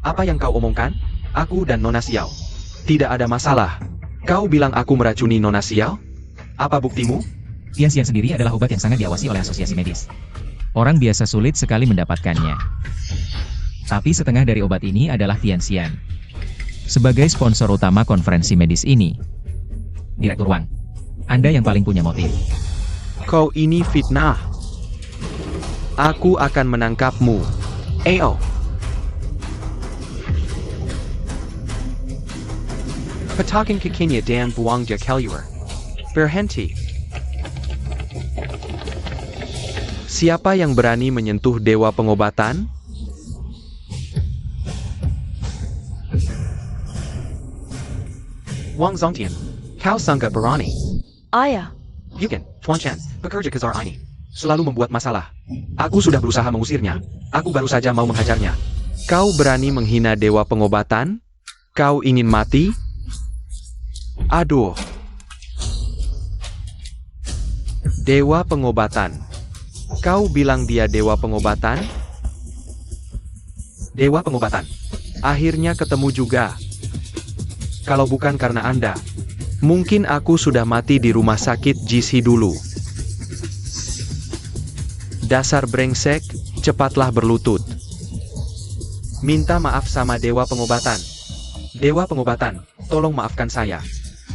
Apa yang kau omongkan? Aku dan Nona Xiao. Tidak ada masalah. Kau bilang aku meracuni Nona Xiao? Apa buktimu? Tianxian sendiri adalah obat yang sangat diawasi oleh asosiasi medis. Orang biasa sulit sekali mendapatkannya. Tapi setengah dari obat ini adalah tianxian. Sebagai sponsor utama konferensi medis ini, Direktur Wang, Anda yang paling punya motif. Kau ini fitnah. Aku akan menangkapmu. Eo. Patakin kakinya dan buang dia keluar. Berhenti. Siapa yang berani menyentuh dewa pengobatan? Wang Zongtian, kau sangat berani. Ayah. Yuken, Tuan Chen, pekerja kezar ini selalu membuat masalah. Aku sudah berusaha mengusirnya. Aku baru saja mau menghajarnya. Kau berani menghina dewa pengobatan? Kau ingin mati? Aduh. Dewa pengobatan. Kau bilang dia dewa pengobatan? Dewa pengobatan. Akhirnya ketemu juga. Kalau bukan karena Anda, mungkin aku sudah mati di rumah sakit GC dulu. Dasar brengsek, cepatlah berlutut. Minta maaf sama dewa pengobatan. Dewa pengobatan, tolong maafkan saya.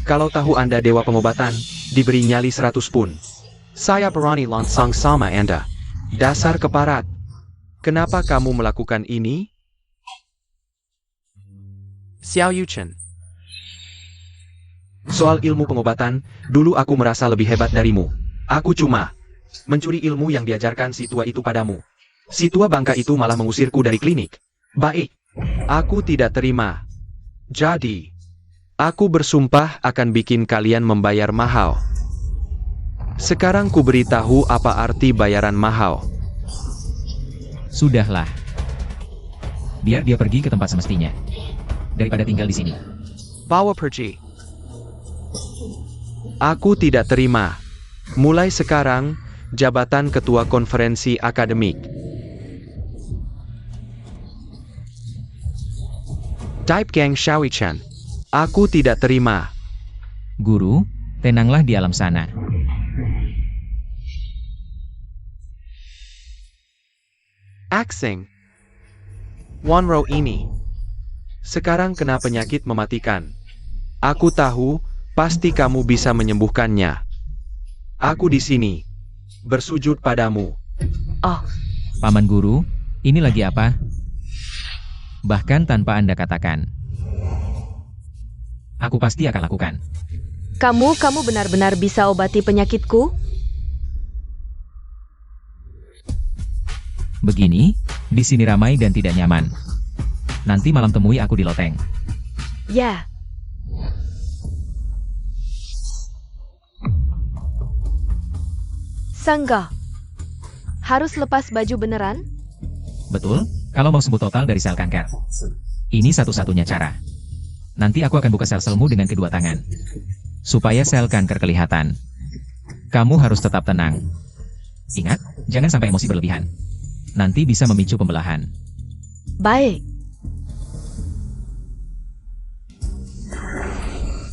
Kalau tahu Anda dewa pengobatan, diberi nyali 100 pun. Saya berani langsung sama Anda. Dasar keparat. Kenapa kamu melakukan ini? Xiao Yuchen. Soal ilmu pengobatan, dulu aku merasa lebih hebat darimu. Aku cuma mencuri ilmu yang diajarkan si tua itu padamu. Si tua bangka itu malah mengusirku dari klinik. Baik, aku tidak terima. Jadi, aku bersumpah akan bikin kalian membayar mahal. Sekarang ku beritahu apa arti bayaran mahal. Sudahlah. Biar dia pergi ke tempat semestinya. Daripada tinggal di sini. Bawa pergi. Aku tidak terima. Mulai sekarang, jabatan ketua konferensi akademik. Type Gang Xiaoichan. Aku tidak terima. Guru, tenanglah di alam sana. relaxing. Wanro ini sekarang kena penyakit mematikan. Aku tahu, pasti kamu bisa menyembuhkannya. Aku di sini, bersujud padamu. Oh, Paman Guru, ini lagi apa? Bahkan tanpa Anda katakan. Aku pasti akan lakukan. kamu benar-benar bisa obati penyakitku? Begini, di sini ramai dan tidak nyaman. Nanti malam temui aku di loteng. Ya. Sangga. Harus lepas baju beneran? Betul, kalau mau sembuh total dari sel kanker. Ini satu-satunya cara. Nanti aku akan buka sel-selmu dengan kedua tangan. Supaya sel kanker kelihatan. Kamu harus tetap tenang. Ingat, jangan sampai emosi berlebihan. Nanti bisa memicu pembelahan. Baik.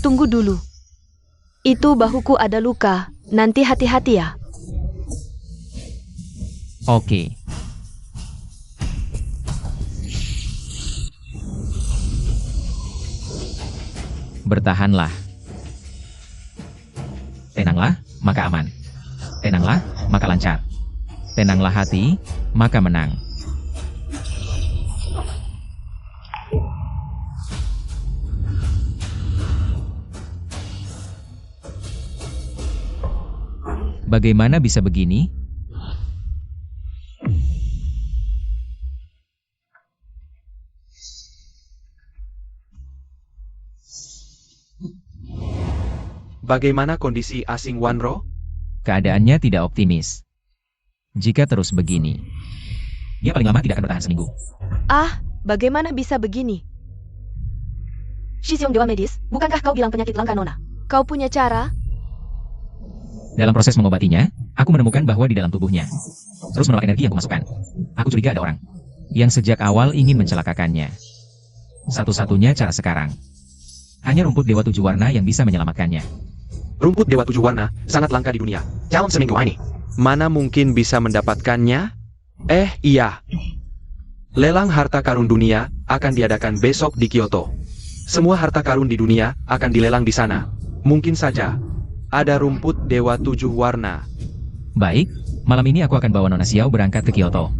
Tunggu dulu. Itu bahuku ada luka. Nanti hati-hati ya. Oke. Bertahanlah. Tenanglah, maka aman. Tenanglah, maka lancar. Tenanglah hati, maka menang. Bagaimana bisa begini? Bagaimana kondisi asing Wanro? Keadaannya tidak optimis. Jika terus begini, dia paling lama tidak akan bertahan seminggu. Ah, bagaimana bisa begini? Shiseong Dewa Medis, bukankah kau bilang penyakit langka Nona? Kau punya cara? Dalam proses mengobatinya, aku menemukan bahwa di dalam tubuhnya terus menolak energi yang kumasukkan. Aku curiga ada orang yang sejak awal ingin mencelakakannya. Satu-satunya cara sekarang, hanya rumput Dewa Tujuh Warna yang bisa menyelamatkannya. Rumput Dewa Tujuh Warna sangat langka di dunia. Dalam seminggu ini, mana mungkin bisa mendapatkannya? Iya. Lelang harta karun dunia akan diadakan besok di Kyoto. Semua harta karun di dunia akan dilelang di sana. Mungkin saja ada rumput Dewa Tujuh Warna. Baik, malam ini aku akan bawa Nona Xiao berangkat ke Kyoto.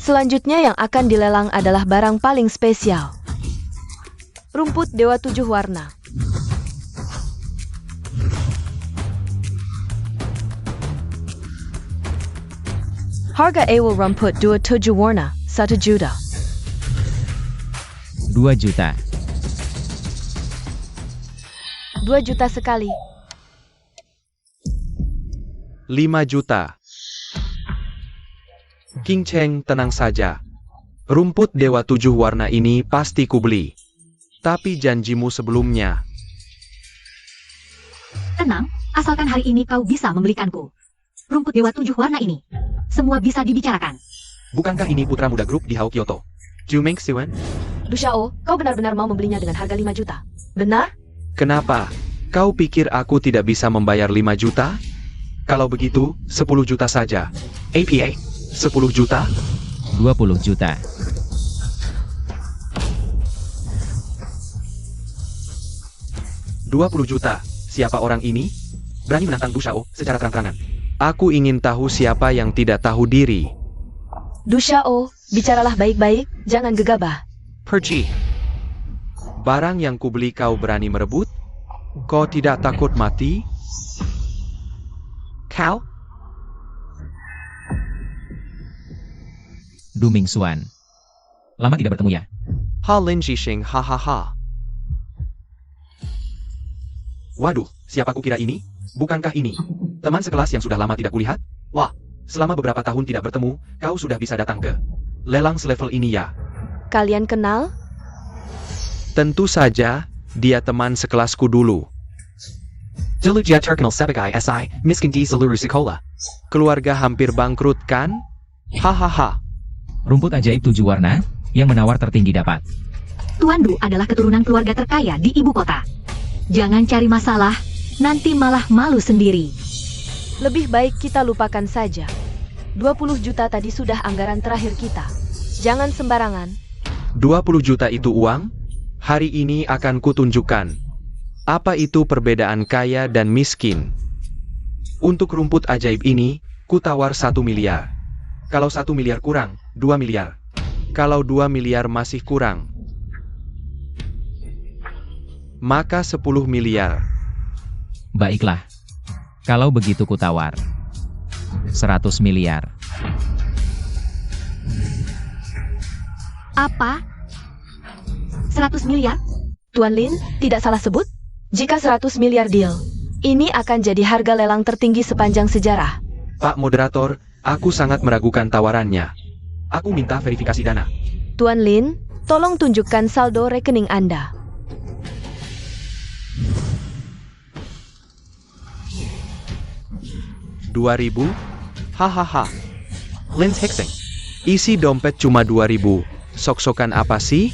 Selanjutnya yang akan dilelang adalah barang paling spesial. Rumput Dewa Tujuh Warna. Harga ewel rumput Dewa Tujuh Warna, 1 juta. 2 juta. 2 juta sekali. 5 juta. King Cheng, tenang saja. Rumput Dewa Tujuh Warna ini pasti kubeli. Tapi janjimu sebelumnya. Tenang, asalkan hari ini kau bisa membelikanku rumput Dewa Tujuh Warna ini. Semua bisa dibicarakan. Bukankah ini putra muda grup di Hao Kyoto? Jumeng Siwen? Du Xiao, kau benar-benar mau membelinya dengan harga 5 juta? Benar? Kenapa? Kau pikir aku tidak bisa membayar 5 juta? Kalau begitu, 10 juta saja. APA, 10 juta? 20 juta. $20 juta. Siapa orang ini? Berani menantang Du Xiao secara terang-terangan. Aku ingin tahu siapa yang tidak tahu diri. Du Xiao, bicaralah baik-baik, jangan gegabah. Pergi. Barang yang kubeli kau berani merebut? Kau tidak takut mati? Kau? Du Mingxuan. Lama tidak bertemu ya? Ha Lin Jixing, hahaha. Waduh, siapa kukira ini? Bukankah ini teman sekelas yang sudah lama tidak kulihat? Wah, selama beberapa tahun tidak bertemu, kau sudah bisa datang ke lelang selevel ini ya? Kalian kenal? Tentu saja, dia teman sekelasku dulu. Dulu dia terkenal sebagai SI, miskin di seluruh sekolah. Keluarga hampir bangkrut kan? Hahaha. Rumput ajaib 7 warna yang menawar tertinggi dapat. Tuan Du adalah keturunan keluarga terkaya di ibu kota. Jangan cari masalah, nanti malah malu sendiri. Lebih baik kita lupakan saja. 20 juta tadi sudah anggaran terakhir kita. Jangan sembarangan. 20 juta itu uang? Hari ini akan kutunjukkan. Apa itu perbedaan kaya dan miskin? Untuk rumput ajaib ini, kutawar 1 miliar. Kalau 1 miliar kurang, 2 miliar. Kalau 2 miliar masih kurang, maka 10 miliar. Baiklah. Kalau begitu kutawar 100 miliar. Apa? 100 miliar? Tuan Lin, tidak salah sebut? Jika 100 miliar deal, ini akan jadi harga lelang tertinggi sepanjang sejarah. Pak Moderator, aku sangat meragukan tawarannya. Aku minta verifikasi dana. Tuan Lin, tolong tunjukkan saldo rekening Anda. $2.000? Hahaha. Lens Hexeng. Isi dompet cuma 2.000. Sok-sokan apa sih?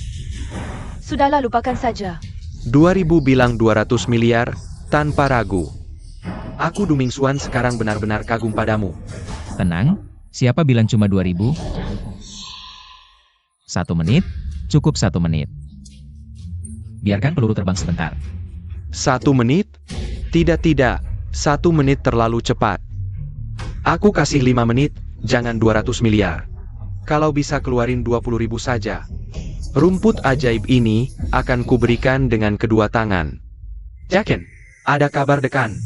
Sudahlah, lupakan saja. 2.000 bilang 200 miliar, tanpa ragu. Aku Duming Xuan sekarang benar-benar kagum padamu. Tenang, siapa bilang cuma 2000? 1 menit, cukup 1 menit. Biarkan peluru terbang sebentar. 1 menit? Tidak, 1 menit terlalu cepat. Aku kasih 5 menit, jangan 200 miliar. Kalau bisa keluarin 20.000 saja. Rumput ajaib ini akan kuberikan dengan kedua tangan. Yakin? Ada kabar dekan.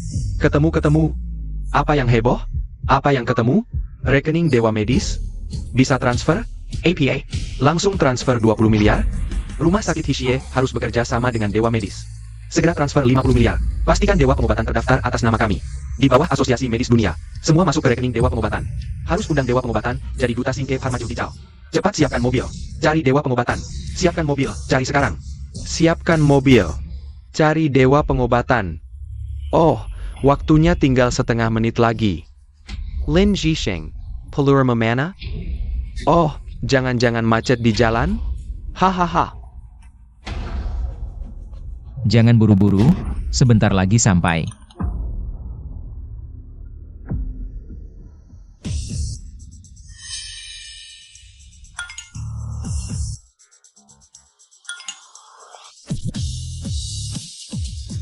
Ketemu. Apa yang heboh? Apa yang ketemu? Rekening Dewa Medis? Bisa transfer? APA? Langsung transfer 20 miliar? Rumah sakit Hishie harus bekerja sama dengan Dewa Medis. Segera transfer 50 miliar. Pastikan Dewa Pengobatan terdaftar atas nama kami. Di bawah Asosiasi Medis Dunia. Semua masuk ke rekening Dewa Pengobatan. Harus undang Dewa Pengobatan jadi duta Singke Farmaju Hijau. Cepat siapkan mobil. Cari Dewa Pengobatan. Siapkan mobil. Cari sekarang. Siapkan mobil. Cari Dewa Pengobatan. Oh, waktunya tinggal setengah menit lagi. Lin Zhisheng, peluru memana? Oh, jangan-jangan macet di jalan? Hahaha. Jangan buru-buru, sebentar lagi sampai.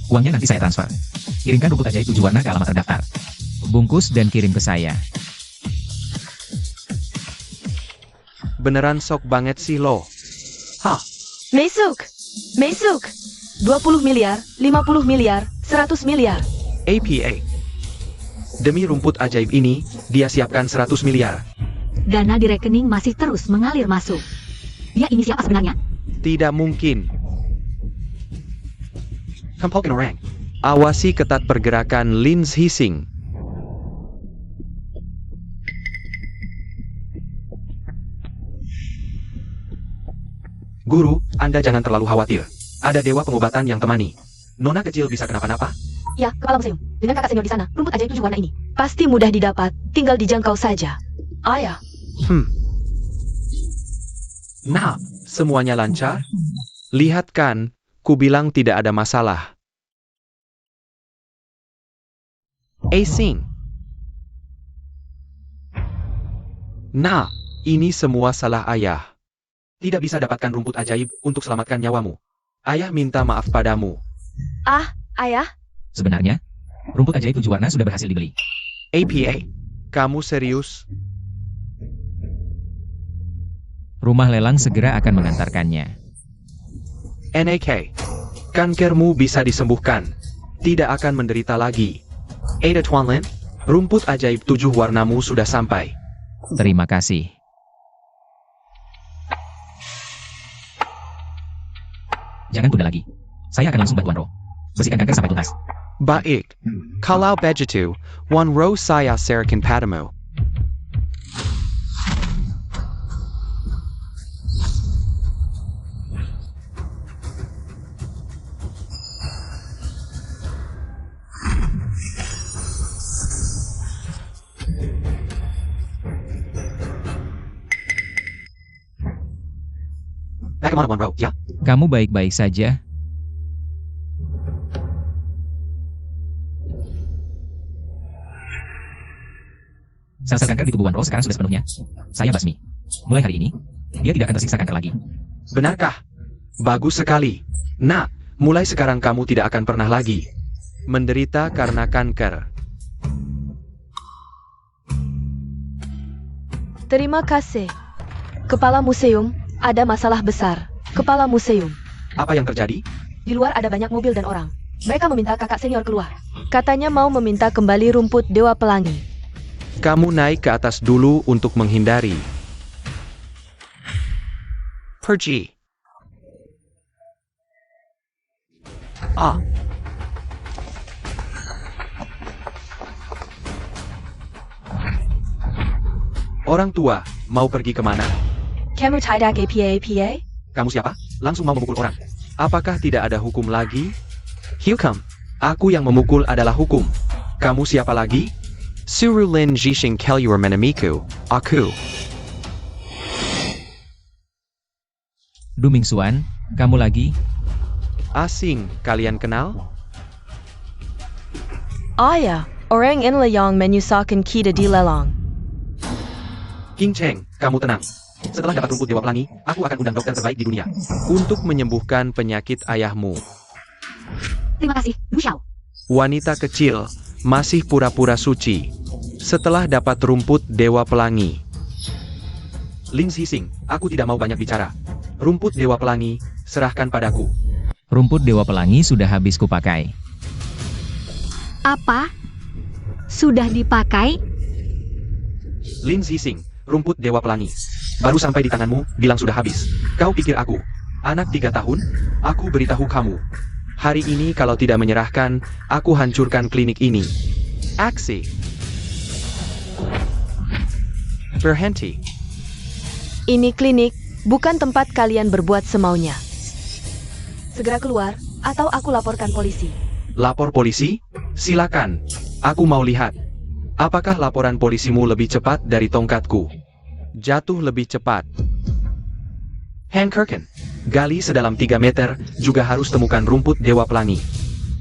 Uangnya nanti saya transfer. Kirimkan rumput ajaib 7 warna ke alamat terdaftar. Bungkus dan kirim ke saya. Beneran sok banget sih lo. Hah? Mesuk! 20 miliar, 50 miliar, 100 miliar. APA. Demi rumput ajaib ini, dia siapkan 100 miliar. Dana di rekening masih terus mengalir masuk. Dia ini siapa sebenarnya? Tidak mungkin. Kempalkan orang. Awasi ketat pergerakan Lin Zhisheng. Guru, Anda jangan terlalu khawatir. Ada Dewa Pengobatan yang temani. Nona kecil bisa kenapa-napa? Ya, kepala museum. Dengan kakak senior di sana, rumput ajaib 7 warna ini pasti mudah didapat, tinggal dijangkau saja. Ayah. Nah, semuanya lancar? Lihat kan, ku bilang tidak ada masalah. Sing. Nah, ini semua salah ayah. Tidak bisa dapatkan rumput ajaib untuk selamatkan nyawamu. Ayah minta maaf padamu. Ah, ayah. Sebenarnya, rumput ajaib 7 warna sudah berhasil dibeli. APA, kamu serius? Rumah lelang segera akan mengantarkannya. NAK, kankermu bisa disembuhkan. Tidak akan menderita lagi. Ada Tuan Lin, rumput ajaib 7 warnamu sudah sampai. Terima kasih. Jangan tunda lagi. Saya akan langsung bantuan Ro. Bersihkan kanker sampai tuntas. Baik, kalau begitu, Wan Ro saya serahkan padamu. Bagaimana Wan Ro, ya? Kamu baik-baik saja? Sel-sel kanker di tubuh Wan Rose sekarang sudah sepenuhnya saya basmi. Mulai hari ini, dia tidak akan tersiksa kanker lagi. Benarkah? Bagus sekali. Nak, mulai sekarang kamu tidak akan pernah lagi menderita karena kanker. Terima kasih. Kepala museum, ada masalah besar. Kepala museum. Apa yang terjadi? Di luar ada banyak mobil dan orang. Mereka meminta kakak senior keluar. Katanya mau meminta kembali rumput Dewa Pelangi. Kamu naik ke atas dulu untuk menghindari. Pergi. Ah. Orang tua, mau pergi kemana? Kamu tidak APA? Kamu siapa? Langsung mau memukul orang. Apakah tidak ada hukum lagi? Hukum. Aku yang memukul adalah hukum. Kamu siapa lagi? Surulin Jishing Kelyur Menemiku. Aku. Duming Suan, kamu lagi? Asing, kalian kenal? Ya, orang inilah yang menyusahkan kita di lelang. King Cheng, kamu tenang. Setelah dapat rumput Dewa Pelangi, aku akan undang dokter terbaik di dunia untuk menyembuhkan penyakit ayahmu. Terima kasih, Du Xiao. Wanita kecil, masih pura-pura suci. Setelah dapat rumput Dewa Pelangi. Lin Xixing, aku tidak mau banyak bicara. Rumput Dewa Pelangi, serahkan padaku. Rumput Dewa Pelangi sudah habis kupakai. Apa? Sudah dipakai? Lin Xixing, rumput Dewa Pelangi. Baru sampai di tanganmu, bilang sudah habis. Kau pikir aku, anak 3 tahun? Aku beritahu kamu. Hari ini kalau tidak menyerahkan, aku hancurkan klinik ini. Aksi. Berhenti. Ini klinik, bukan tempat kalian berbuat semaunya. Segera keluar, atau aku laporkan polisi. Lapor polisi? Silakan. Aku mau lihat. Apakah laporan polisimu lebih cepat dari tongkatku? Jatuh lebih cepat. Hankerken. Gali sedalam 3 meter, juga harus temukan rumput Dewa Pelangi.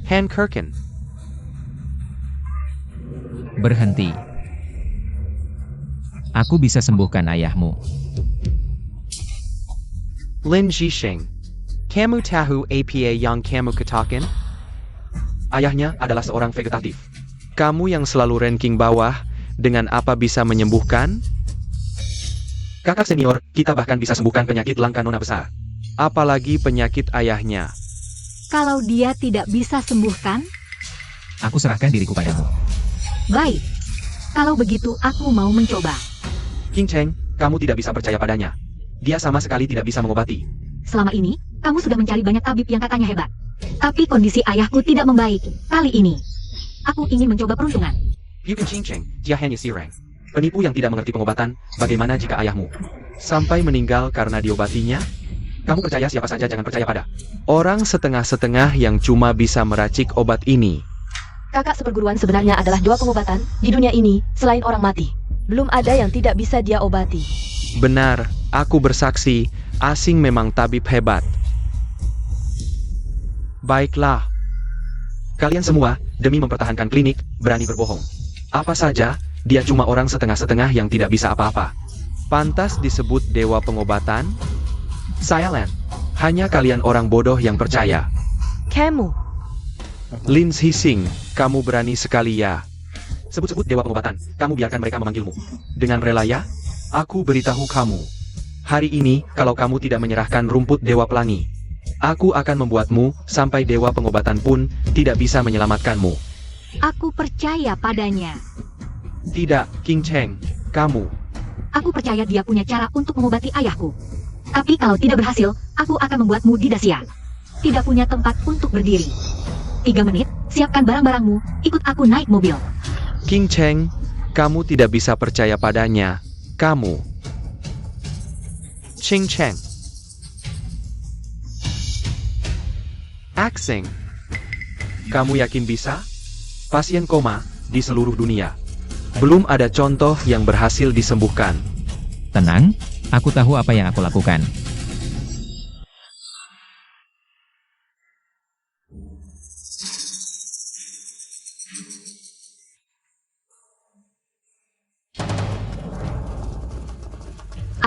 Hankerken. Berhenti. Aku bisa sembuhkan ayahmu. Lin Jisheng. Kamu tahu apa yang kamu katakan? Ayahnya adalah seorang vegetatif. Kamu yang selalu ranking bawah, dengan apa bisa menyembuhkan? Kakak senior, kita bahkan bisa sembuhkan penyakit langka nona besar. Apalagi penyakit ayahnya. Kalau dia tidak bisa sembuhkan, Aku serahkan diriku padamu. baik. Kalau begitu aku mau mencoba. King Cheng, kamu tidak bisa percaya padanya. Dia sama sekali tidak bisa mengobati. Selama ini, kamu sudah mencari banyak tabib yang katanya hebat. Tapi kondisi ayahku tidak membaik. Kali ini, aku ingin mencoba peruntungan. Bukan King Cheng, dia hanya Sireng. Penipu yang tidak mengerti pengobatan, bagaimana jika ayahmu sampai meninggal karena diobatinya? Kamu percaya siapa saja, jangan percaya pada orang setengah-setengah yang cuma bisa meracik obat ini. Kakak seperguruan sebenarnya adalah dewa pengobatan di dunia ini, selain orang mati. Belum ada yang tidak bisa dia obati. Benar, aku bersaksi, Asing memang tabib hebat. Baiklah. Kalian semua, demi mempertahankan klinik, berani berbohong. Apa saja, dia cuma orang setengah-setengah yang tidak bisa apa-apa. Pantas disebut dewa pengobatan? Silent. Hanya kalian orang bodoh yang percaya. Kamu. Lin Xixing, kamu berani sekali ya. Sebut-sebut dewa pengobatan, kamu biarkan mereka memanggilmu. Dengan rela ya? Aku beritahu kamu. Hari ini, kalau kamu tidak menyerahkan rumput Dewa Pelangi, aku akan membuatmu, sampai Dewa Pengobatan pun, tidak bisa menyelamatkanmu. Aku percaya padanya. Tidak, King Cheng, kamu. Aku percaya dia punya cara untuk mengobati ayahku. Tapi kalau tidak berhasil, aku akan membuatmu didasia. Tidak punya tempat untuk berdiri. 3 menit, siapkan barang-barangmu, ikut aku naik mobil. King Cheng, kamu tidak bisa percaya padanya. Kamu. Ching Cheng. Aksing. Kamu yakin bisa? Pasien koma di seluruh dunia. Belum ada contoh yang berhasil disembuhkan. Tenang, aku tahu apa yang aku lakukan.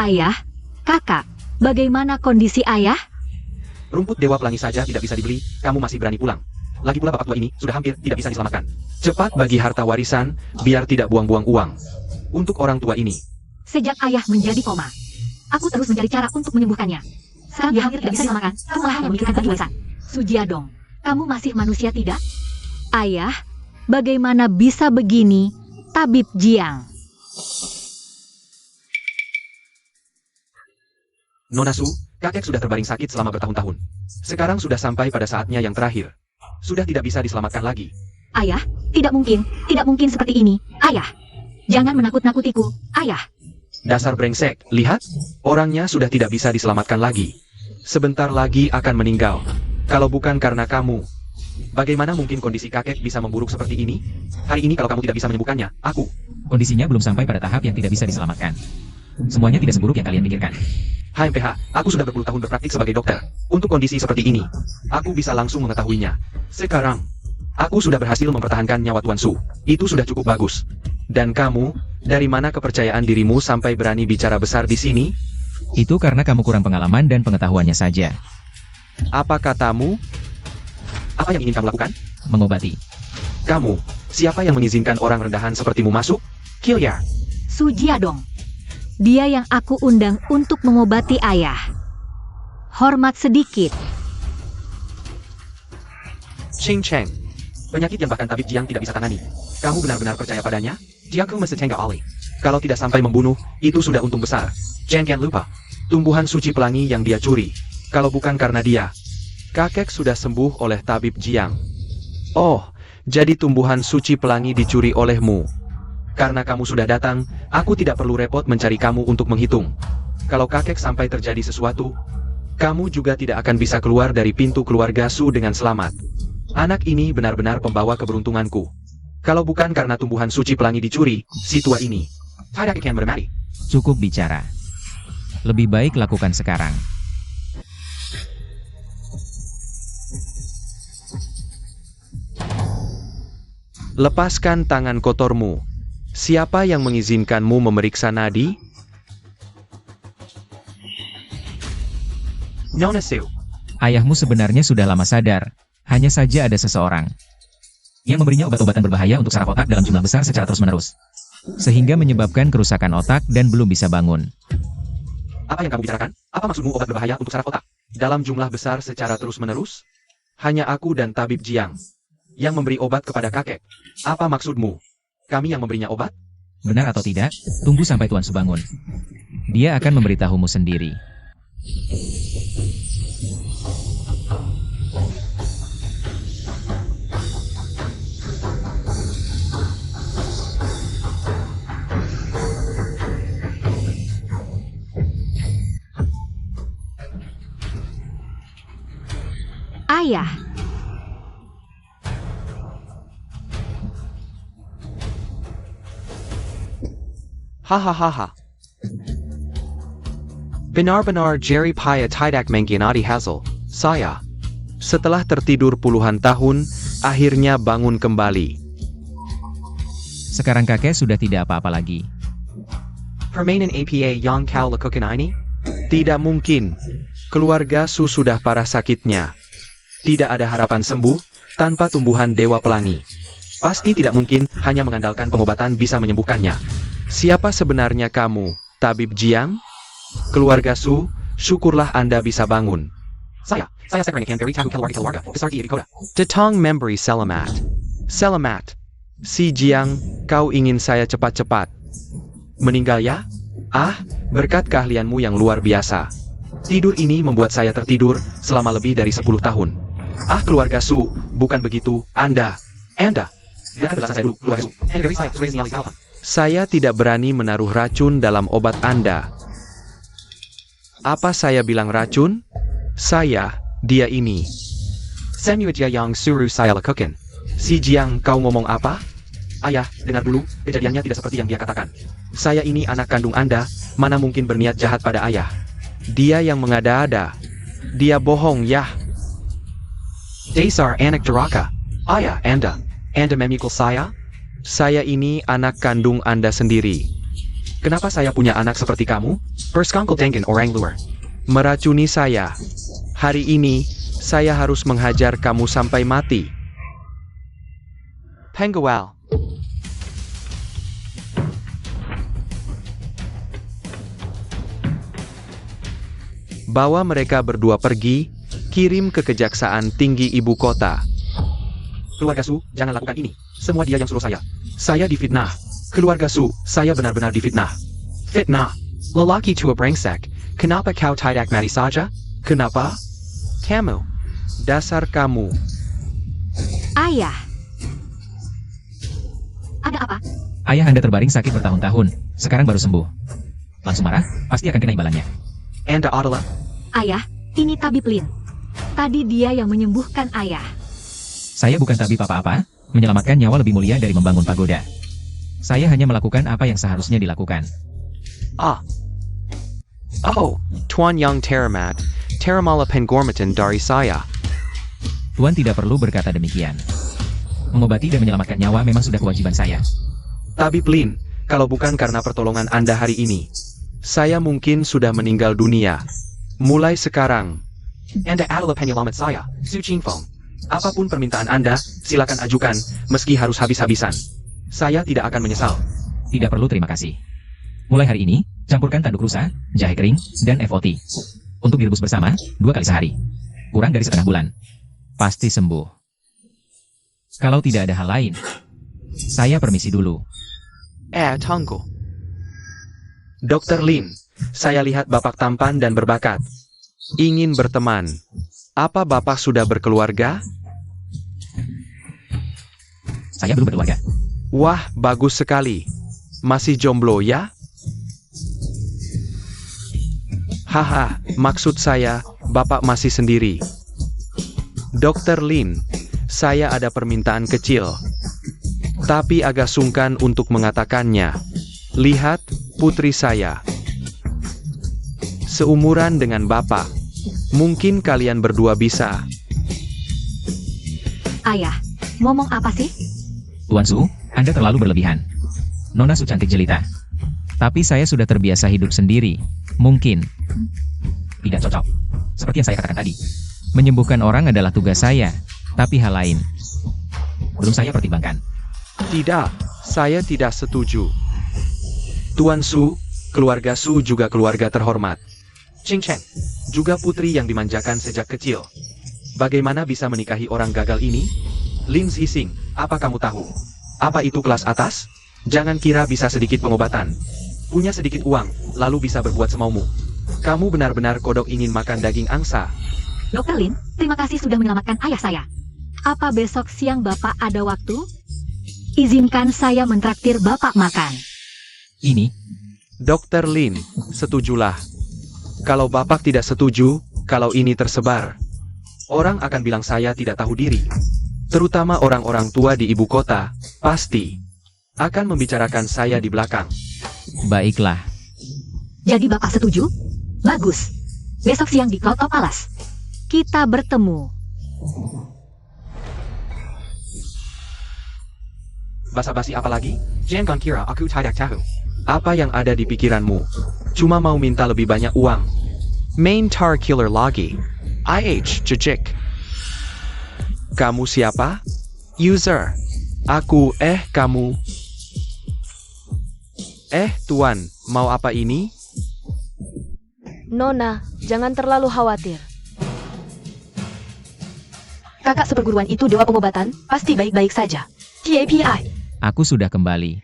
Ayah, kakak, bagaimana kondisi ayah? Rumput Dewa Pelangi saja tidak bisa dibeli, kamu masih berani pulang. Lagi pula bapak tua ini sudah hampir tidak bisa diselamatkan. Cepat bagi harta warisan, biar tidak buang-buang uang. Untuk orang tua ini. Sejak ayah menjadi koma, aku terus mencari cara untuk menyembuhkannya. Sekarang dia hampir tidak bisa diselamatkan, kamu malah hanya memikirkan bagi warisan. Sujiadong, kamu masih manusia tidak? Ayah, bagaimana bisa begini, Tabib Jiang? Nona Su, kakek sudah terbaring sakit selama bertahun-tahun. Sekarang sudah sampai pada saatnya yang terakhir. Sudah tidak bisa diselamatkan lagi. Ayah, tidak mungkin seperti ini. Ayah, jangan menakut-nakutiku, ayah. Dasar brengsek, lihat, orangnya sudah tidak bisa diselamatkan lagi. Sebentar lagi akan meninggal. Kalau bukan karena kamu, bagaimana mungkin kondisi kakek bisa memburuk seperti ini? Hari ini kalau kamu tidak bisa menyembuhkannya, aku. Kondisinya belum sampai pada tahap yang tidak bisa diselamatkan. Semuanya tidak seburuk yang kalian pikirkan. HMPH, aku sudah berpuluh tahun berpraktik sebagai dokter. Untuk kondisi seperti ini, aku bisa langsung mengetahuinya. Sekarang, aku sudah berhasil mempertahankan nyawa Tuan Su. Itu sudah cukup bagus. Dan kamu, dari mana kepercayaan dirimu sampai berani bicara besar di sini? Itu karena kamu kurang pengalaman dan pengetahuannya saja. Apa katamu? Apa yang ingin kamu lakukan? Mengobati. Kamu, siapa yang mengizinkan orang rendahan sepertimu masuk? Kilyar. Sujiadong, dia yang aku undang untuk mengobati ayah. Hormat sedikit. Ching Cheng. Penyakit yang bahkan Tabib Jiang tidak bisa tangani. Kamu benar-benar percaya padanya? Jiangku mesti tengah oli. Kalau tidak sampai membunuh, itu sudah untung besar. Jangan lupa. Tumbuhan suci pelangi yang dia curi. Kalau bukan karena dia, kakek sudah sembuh oleh Tabib Jiang. Oh, jadi tumbuhan suci pelangi dicuri olehmu. Karena kamu sudah datang, aku tidak perlu repot mencari kamu untuk menghitung. Kalau kakek sampai terjadi sesuatu, kamu juga tidak akan bisa keluar dari pintu keluarga Su dengan selamat. Anak ini benar-benar pembawa keberuntunganku. Kalau bukan karena tumbuhan suci pelangi dicuri, si tua ini tidak akan bermati. Cukup bicara. Lebih baik lakukan sekarang. Lepaskan tangan kotormu. Siapa yang mengizinkanmu memeriksa nadi? Nona Su. Ayahmu sebenarnya sudah lama sadar. Hanya saja ada seseorang yang memberinya obat-obatan berbahaya untuk saraf otak dalam jumlah besar secara terus-menerus. Sehingga menyebabkan kerusakan otak dan belum bisa bangun. Apa yang kamu bicarakan? Apa maksudmu obat berbahaya untuk saraf otak? Dalam jumlah besar secara terus-menerus? Hanya aku dan Tabib Jiang yang memberi obat kepada kakek. Apa maksudmu? Kami yang memberinya obat? Benar atau tidak, tunggu sampai Tuan Su bangun. Dia akan memberitahumu sendiri. Ayah, Hahaha. Benar-benar Jerry Paya tidak mengkhianati hasil. Saya, setelah tertidur puluhan tahun, akhirnya bangun kembali. Sekarang kakek sudah tidak apa-apa lagi. Permainan APA yang kau lakukan ini? Tidak mungkin. Keluarga Su sudah parah sakitnya. Tidak ada harapan sembuh tanpa tumbuhan Dewa Pelangi. Pasti tidak mungkin hanya mengandalkan pengobatan bisa menyembuhkannya. Siapa sebenarnya kamu, Tabib Jiang? Keluarga Su, syukurlah Anda bisa bangun. Saya sebenarnya dari tahu keluarga besar di Kota. Datang memberi selamat. Selamat. Si Jiang, kau ingin saya cepat-cepat meninggal ya? Ah, berkat keahlianmu yang luar biasa. Tidur ini membuat saya tertidur selama lebih dari 10 tahun. Ah, keluarga Su, bukan begitu, Anda. Saya tidak berani menaruh racun dalam obat Anda. Apa saya bilang racun? Dia ini. Semua yang suruh saya lakukan. Si Jiang, kau ngomong apa? Ayah, dengar dulu, kejadiannya tidak seperti yang dia katakan. Saya ini anak kandung Anda, mana mungkin berniat jahat pada ayah. Dia yang mengada-ada. Dia bohong ya. Dasar anak durhaka. Ayah, Anda memikul saya? Saya ini anak kandung Anda sendiri. Kenapa saya punya anak seperti kamu? Berskangkul dengan orang luar. Meracuni saya. Hari ini, saya harus menghajar kamu sampai mati. Pengual. Bawa mereka berdua pergi, kirim ke kejaksaan tinggi ibu kota. Keluarga Su, jangan lakukan ini. Semua dia yang suruh saya. Saya difitnah. Keluarga Su, saya benar-benar difitnah. Fitnah. Lelaki tua brengsek. Kenapa kau tidak mati saja? Kenapa? Kamu. Dasar kamu. Ayah. Ada apa? Ayah Anda terbaring sakit bertahun-tahun, sekarang baru sembuh. Langsung marah, pasti akan kena imbalannya. Anda adalah... Ayah, ini tabib Lin. Tadi dia yang menyembuhkan ayah. Saya bukan tabib apa-apa, menyelamatkan nyawa lebih mulia dari membangun pagoda. Saya hanya melakukan apa yang seharusnya dilakukan. Ah. Oh, Tuan Yang Teramat. Teramala Penghormatan dari saya. Tuan tidak perlu berkata demikian. Mengobati dan menyelamatkan nyawa memang sudah kewajiban saya. Tabib Lin, kalau bukan karena pertolongan Anda hari ini, saya mungkin sudah meninggal dunia. Mulai sekarang, Anda adalah penyelamat saya, Su Qingfeng. Apapun permintaan Anda, silakan ajukan, meski harus habis-habisan. Saya tidak akan menyesal. Tidak perlu terima kasih. Mulai hari ini, campurkan tanduk rusa, jahe kering, dan FOT. Untuk direbus bersama, 2 kali sehari. Kurang dari setengah bulan. Pasti sembuh. Kalau tidak ada hal lain, saya permisi dulu. Tunggu. Dr. Lin, saya lihat Bapak tampan dan berbakat. Ingin berteman. Apa Bapak sudah berkeluarga? Saya belum berkeluarga. Wah, bagus sekali. Masih jomblo ya? Haha, maksud saya, Bapak masih sendiri. Dr. Lin, saya ada permintaan kecil. Tapi agak sungkan untuk mengatakannya. Lihat, putri saya. Seumuran dengan Bapak. Mungkin kalian berdua bisa. Ayah, ngomong apa sih? Tuan Su, Anda terlalu berlebihan. Nona Su cantik jelita. Tapi saya sudah terbiasa hidup sendiri. Mungkin tidak cocok. Seperti yang saya katakan tadi. Menyembuhkan orang adalah tugas saya. Tapi hal lain belum saya pertimbangkan. Tidak, saya tidak setuju. Tuan Su, keluarga Su juga keluarga terhormat. Ching Cheng, juga putri yang dimanjakan sejak kecil. Bagaimana bisa menikahi orang gagal ini? Lin Zixing, apa kamu tahu? Apa itu kelas atas? Jangan kira bisa sedikit pengobatan. Punya sedikit uang, lalu bisa berbuat semaumu. Kamu benar-benar kodok ingin makan daging angsa. Dr. Lin, terima kasih sudah menyelamatkan ayah saya. Apa besok siang Bapak ada waktu? Izinkan saya mentraktir Bapak makan. Ini, Dr. Lin, setujulah. Kalau Bapak tidak setuju, kalau ini tersebar, orang akan bilang saya tidak tahu diri. Terutama orang-orang tua di ibu kota, pasti akan membicarakan saya di belakang. baiklah. Jadi Bapak setuju? Bagus. Besok siang di Cloud of Palace. Kita bertemu. Basa-basi apa lagi? Jangan kira aku tidak tahu. Apa yang ada di pikiranmu? Cuma mau minta lebih banyak uang. Main tar killer lagi. IH Jejik. Kamu siapa? User. Aku, kamu. Tuan, mau apa ini? Nona, jangan terlalu khawatir. Kakak seperguruan itu dewa pengobatan, pasti baik-baik saja. TAPI. Aku sudah kembali.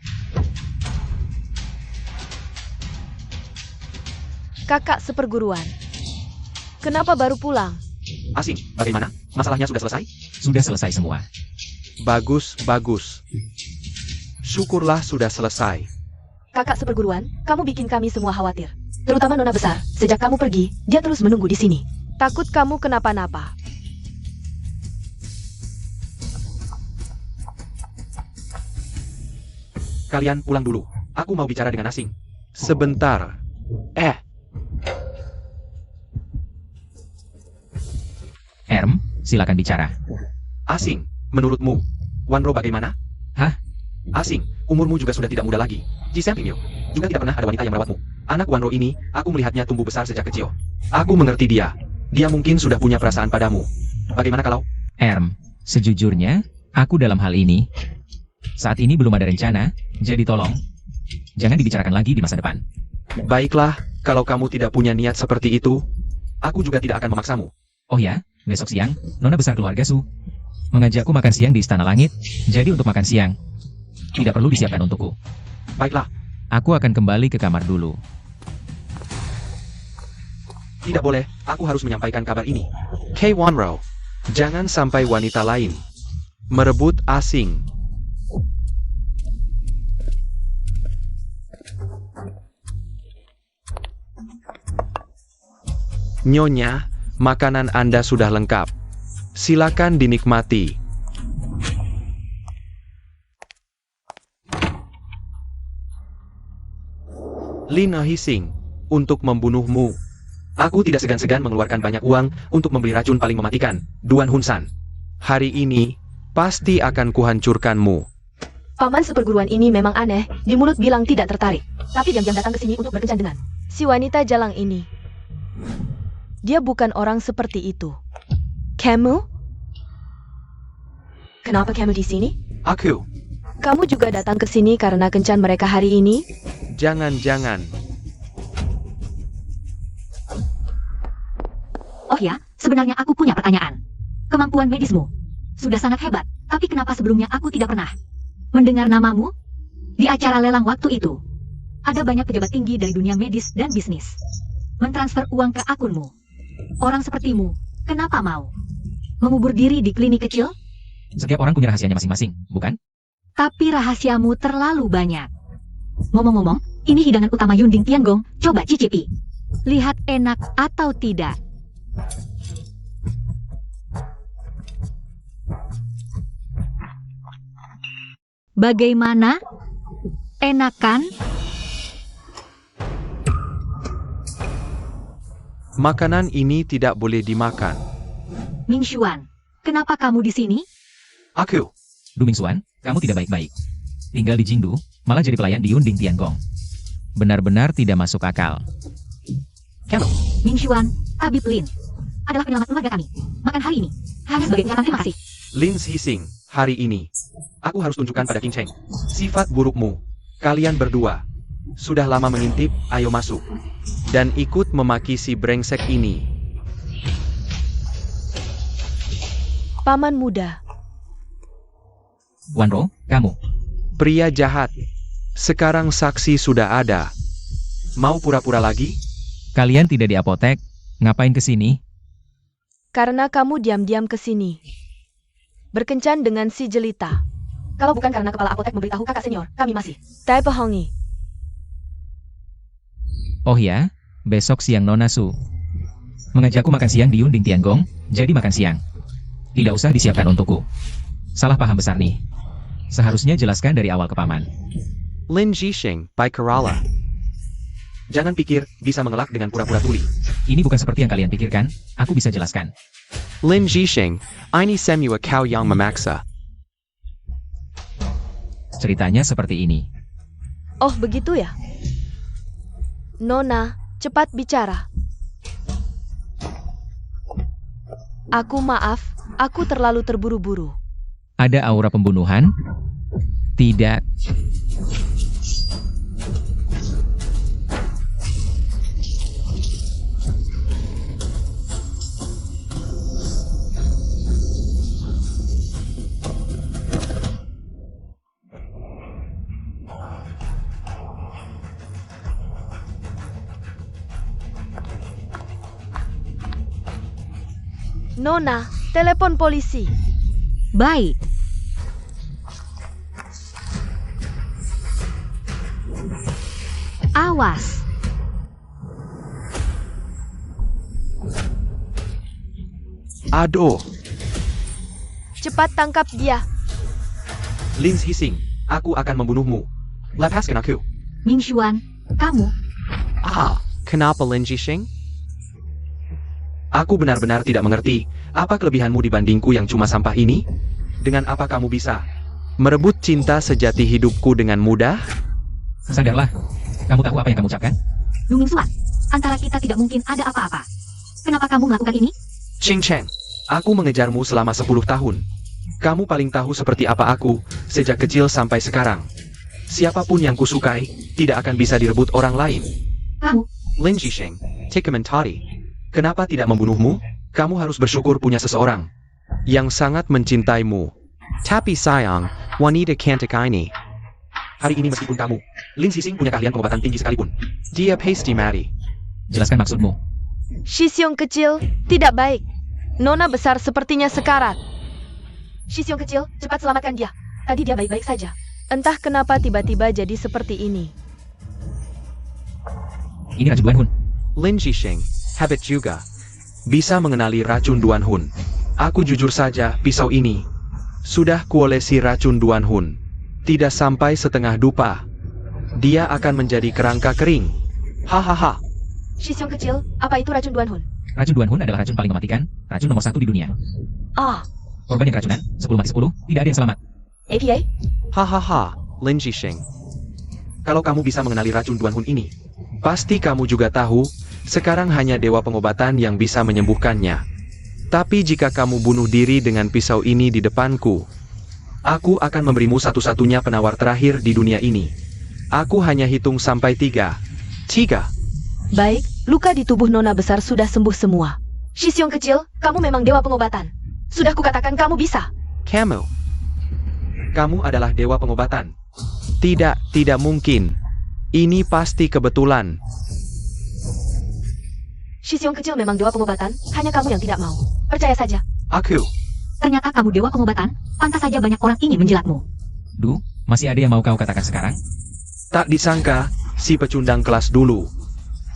Kakak seperguruan. Kenapa baru pulang? Asing, bagaimana? Masalahnya sudah selesai? Sudah selesai semua. Bagus, bagus. Syukurlah sudah selesai. Kakak seperguruan, kamu bikin kami semua khawatir. Terutama Nona besar, sejak kamu pergi, dia terus menunggu di sini. Takut kamu kenapa-napa. Kalian pulang dulu. Aku mau bicara dengan Asing. Sebentar. Erm, silakan bicara. Asing, menurutmu, Wanro bagaimana? Hah? Asing, Umurmu juga sudah tidak muda lagi. Di sampingnya, juga tidak pernah ada wanita yang merawatmu. Anak Wanro ini, aku melihatnya tumbuh besar sejak kecil. Aku mengerti dia. Dia mungkin sudah punya perasaan padamu. Bagaimana kalau? Sejujurnya, aku dalam hal ini, saat ini belum ada rencana, jadi tolong, jangan dibicarakan lagi di masa depan. Baiklah, kalau kamu tidak punya niat seperti itu, aku juga tidak akan memaksamu. Oh ya, besok siang, Nona besar keluarga Su mengajakku makan siang di Istana Langit, jadi untuk makan siang, tidak perlu disiapkan untukku. Baiklah, Aku akan kembali ke kamar dulu. tidak boleh, aku harus menyampaikan kabar ini. Kay Wanro, jangan sampai wanita lain merebut asing. Nyonya, makanan Anda sudah lengkap. Silakan dinikmati. Lina Hising, untuk membunuhmu. Aku tidak segan-segan mengeluarkan banyak uang untuk membeli racun paling mematikan, Duan Hunsan. Hari ini, pasti akan kuhancurkanmu. Paman seperguruan ini memang aneh, di mulut bilang tidak tertarik, tapi diam-diam datang ke sini untuk berkencan dengan si wanita jalang ini. Dia bukan orang seperti itu. Kamu? Kenapa kamu di sini? Aku, Kamu juga datang ke sini karena kencan mereka hari ini? jangan-jangan. Oh ya, sebenarnya aku punya pertanyaan. Kemampuan medismu sudah sangat hebat, tapi kenapa sebelumnya aku tidak pernah mendengar namamu? Di acara lelang waktu itu, ada banyak pejabat tinggi dari dunia medis dan bisnis mentransfer uang ke akunmu. Orang sepertimu, kenapa mau mengubur diri di klinik kecil? Setiap orang punya rahasianya masing-masing, bukan? Tapi rahasiamu terlalu banyak. Ngomong-ngomong, ini hidangan utama Yunding Tiangong, coba cicipi. Lihat enak atau tidak. Bagaimana? Enak kan? Makanan ini tidak boleh dimakan. Ming Xuan, kenapa kamu di sini? Aku, Du Mingxuan, kamu tidak baik-baik. Tinggal di Jingdu, malah jadi pelayan di Yunding Tiangong. Benar-benar tidak masuk akal. Kamu, Ming Xuan, Tabib Lin, adalah penyelamat keluarga kami. Makan hari ini, hanya sebagai ucapan terima kasih. Lin Hising, hari ini, aku harus tunjukkan pada King Cheng sifat burukmu. Kalian berdua sudah lama mengintip, ayo masuk. Dan ikut memaki si brengsek ini. Paman muda. Wanro, kamu. Pria jahat. Sekarang saksi sudah ada. Mau pura-pura lagi? Kalian tidak di apotek, ngapain ke sini? Karena kamu diam-diam ke sini. Berkencan dengan si jelita. Kalau bukan karena kepala apotek memberitahu kakak senior, kami masih Tai Pehongi. Oh ya, besok siang Nona Su mengajakku makan siang di Yunding Tiangong, jadi makan siang. Tidak usah disiapkan untukku. Salah paham besar nih. Seharusnya jelaskan dari awal ke paman. Lin Jisheng, by Kerala. Jangan pikir bisa mengelak dengan pura-pura tuli. Ini bukan seperti yang kalian pikirkan, aku bisa jelaskan. Lin Jisheng, ini semua kau yang memaksa. Ceritanya seperti ini. Oh begitu ya? Nona, cepat bicara. Aku maaf, aku terlalu terburu-buru. Ada aura pembunuhan? Tidak. Nona, telepon polisi. Baik. Awas. Aduh, Cepat tangkap dia. Lin Hising, aku akan membunuhmu. Lepaskan aku. Ming Xuan, kamu. Kenapa Lin Jisheng? Aku benar-benar tidak mengerti, apa kelebihanmu dibandingku yang cuma sampah ini? Dengan apa kamu bisa Merebut cinta sejati hidupku dengan mudah? Sadarlah. Kamu tahu apa yang kamu ucapkan? Lu Ming Suan, antara kita tidak mungkin ada apa-apa. Kenapa kamu melakukan ini? Ching Cheng, aku mengejarmu selama 10 tahun. Kamu paling tahu seperti apa aku, sejak kecil sampai sekarang. Siapapun yang kusukai, tidak akan bisa direbut orang lain. Kamu, Lin Jisheng, take a mentari. Kenapa tidak membunuhmu? Kamu harus bersyukur punya seseorang yang sangat mencintaimu. Tapi sayang, wanita cantik ini. Hari ini meskipun kamu, Lin Xixing punya keahlian pengobatan tinggi sekalipun, dia pasti mati. Jelaskan maksudmu. Shixiong kecil, tidak baik. Nona besar sepertinya sekarat. Shixiong kecil, cepat selamatkan dia. Tadi dia baik-baik saja. Entah kenapa tiba-tiba jadi seperti ini. Ini racun Duan Hun. Lin Jisheng, habit juga. Bisa mengenali racun Duan Hun. Aku jujur saja, pisau ini sudah kuolesi racun Duan Hun. Tidak sampai setengah dupa. Dia akan menjadi kerangka kering. Hahaha. Shixiong kecil, apa itu racun Duan Hun? Racun Duan Hun adalah racun paling mematikan, racun nomor 1 di dunia. Ah, Korban yang keracunan, 10 mati 10, tidak ada yang selamat. APA? Hahaha, Lin Jisheng. Kalau kamu bisa mengenali racun Duan Hun ini, pasti kamu juga tahu, sekarang hanya dewa pengobatan yang bisa menyembuhkannya. Tapi jika kamu bunuh diri dengan pisau ini di depanku, aku akan memberimu satu-satunya penawar terakhir di dunia ini. Aku hanya hitung sampai 3. 3. Baik, luka di tubuh Nona besar sudah sembuh semua. Shixiong kecil, kamu memang dewa pengobatan. Sudah kukatakan kamu bisa. Kamu adalah dewa pengobatan. Tidak mungkin. Ini pasti kebetulan. Shixiong kecil memang dewa pengobatan, hanya kamu yang tidak mau. Percaya saja. Aku. ternyata kamu dewa pengobatan, pantas saja banyak orang ingin menjilatmu. Du, masih ada yang mau kau katakan sekarang? Tak disangka, si pecundang kelas dulu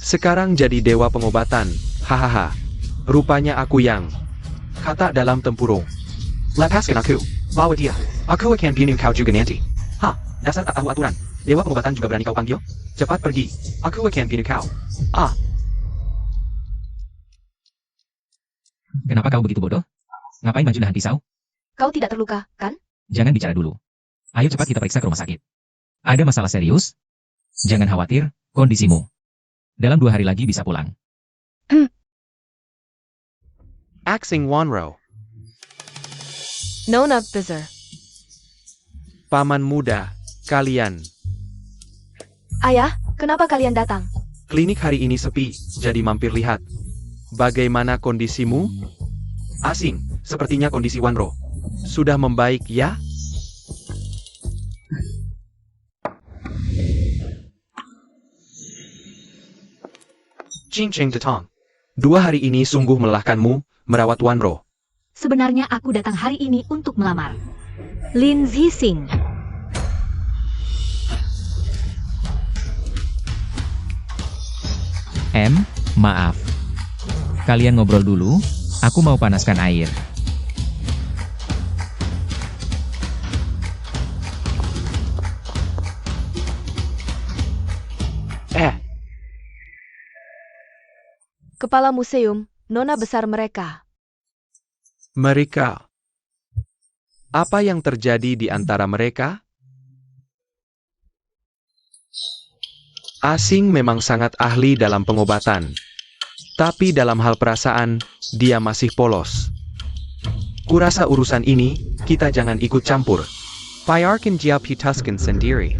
sekarang jadi dewa pengobatan. Hahaha. Rupanya aku yang kata dalam tempurung. Lepaskan aku. Bawa dia. Aku akan bunuh kau juga nanti. Hah, dasar tak tahu aturan. Dewa pengobatan juga berani kau panggil? Cepat pergi. Aku akan bunuh kau. Ah. Kenapa kau begitu bodoh? Ngapain maju nahan pisau? Kau tidak terluka, kan? Jangan bicara dulu. Ayo cepat kita periksa ke rumah sakit. Ada masalah serius? Jangan khawatir, kondisimu. Dalam 2 hari lagi bisa pulang. Axing Wanro. Nona besar. Paman muda, kalian. Ayah, kenapa kalian datang? Klinik hari ini sepi, jadi mampir lihat. Bagaimana kondisimu? Asing, sepertinya kondisi Wanro sudah membaik ya? Ching Ching Detong. 2 hari ini sungguh melelahkanmu, merawat Wanro. Sebenarnya aku datang hari ini untuk melamar Lin Zixing. Maaf. Kalian ngobrol dulu, aku mau panaskan air. Kepala museum, nona besar mereka. Mereka. Apa yang terjadi di antara mereka? Asing memang sangat ahli dalam pengobatan. Tapi dalam hal perasaan, dia masih polos. Kurasa urusan ini, kita jangan ikut campur. Biarkan dia putuskan sendiri.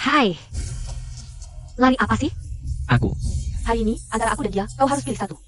Hai. Lari apa sih? Aku. Hari ini, antara aku dan dia, kau harus pilih satu.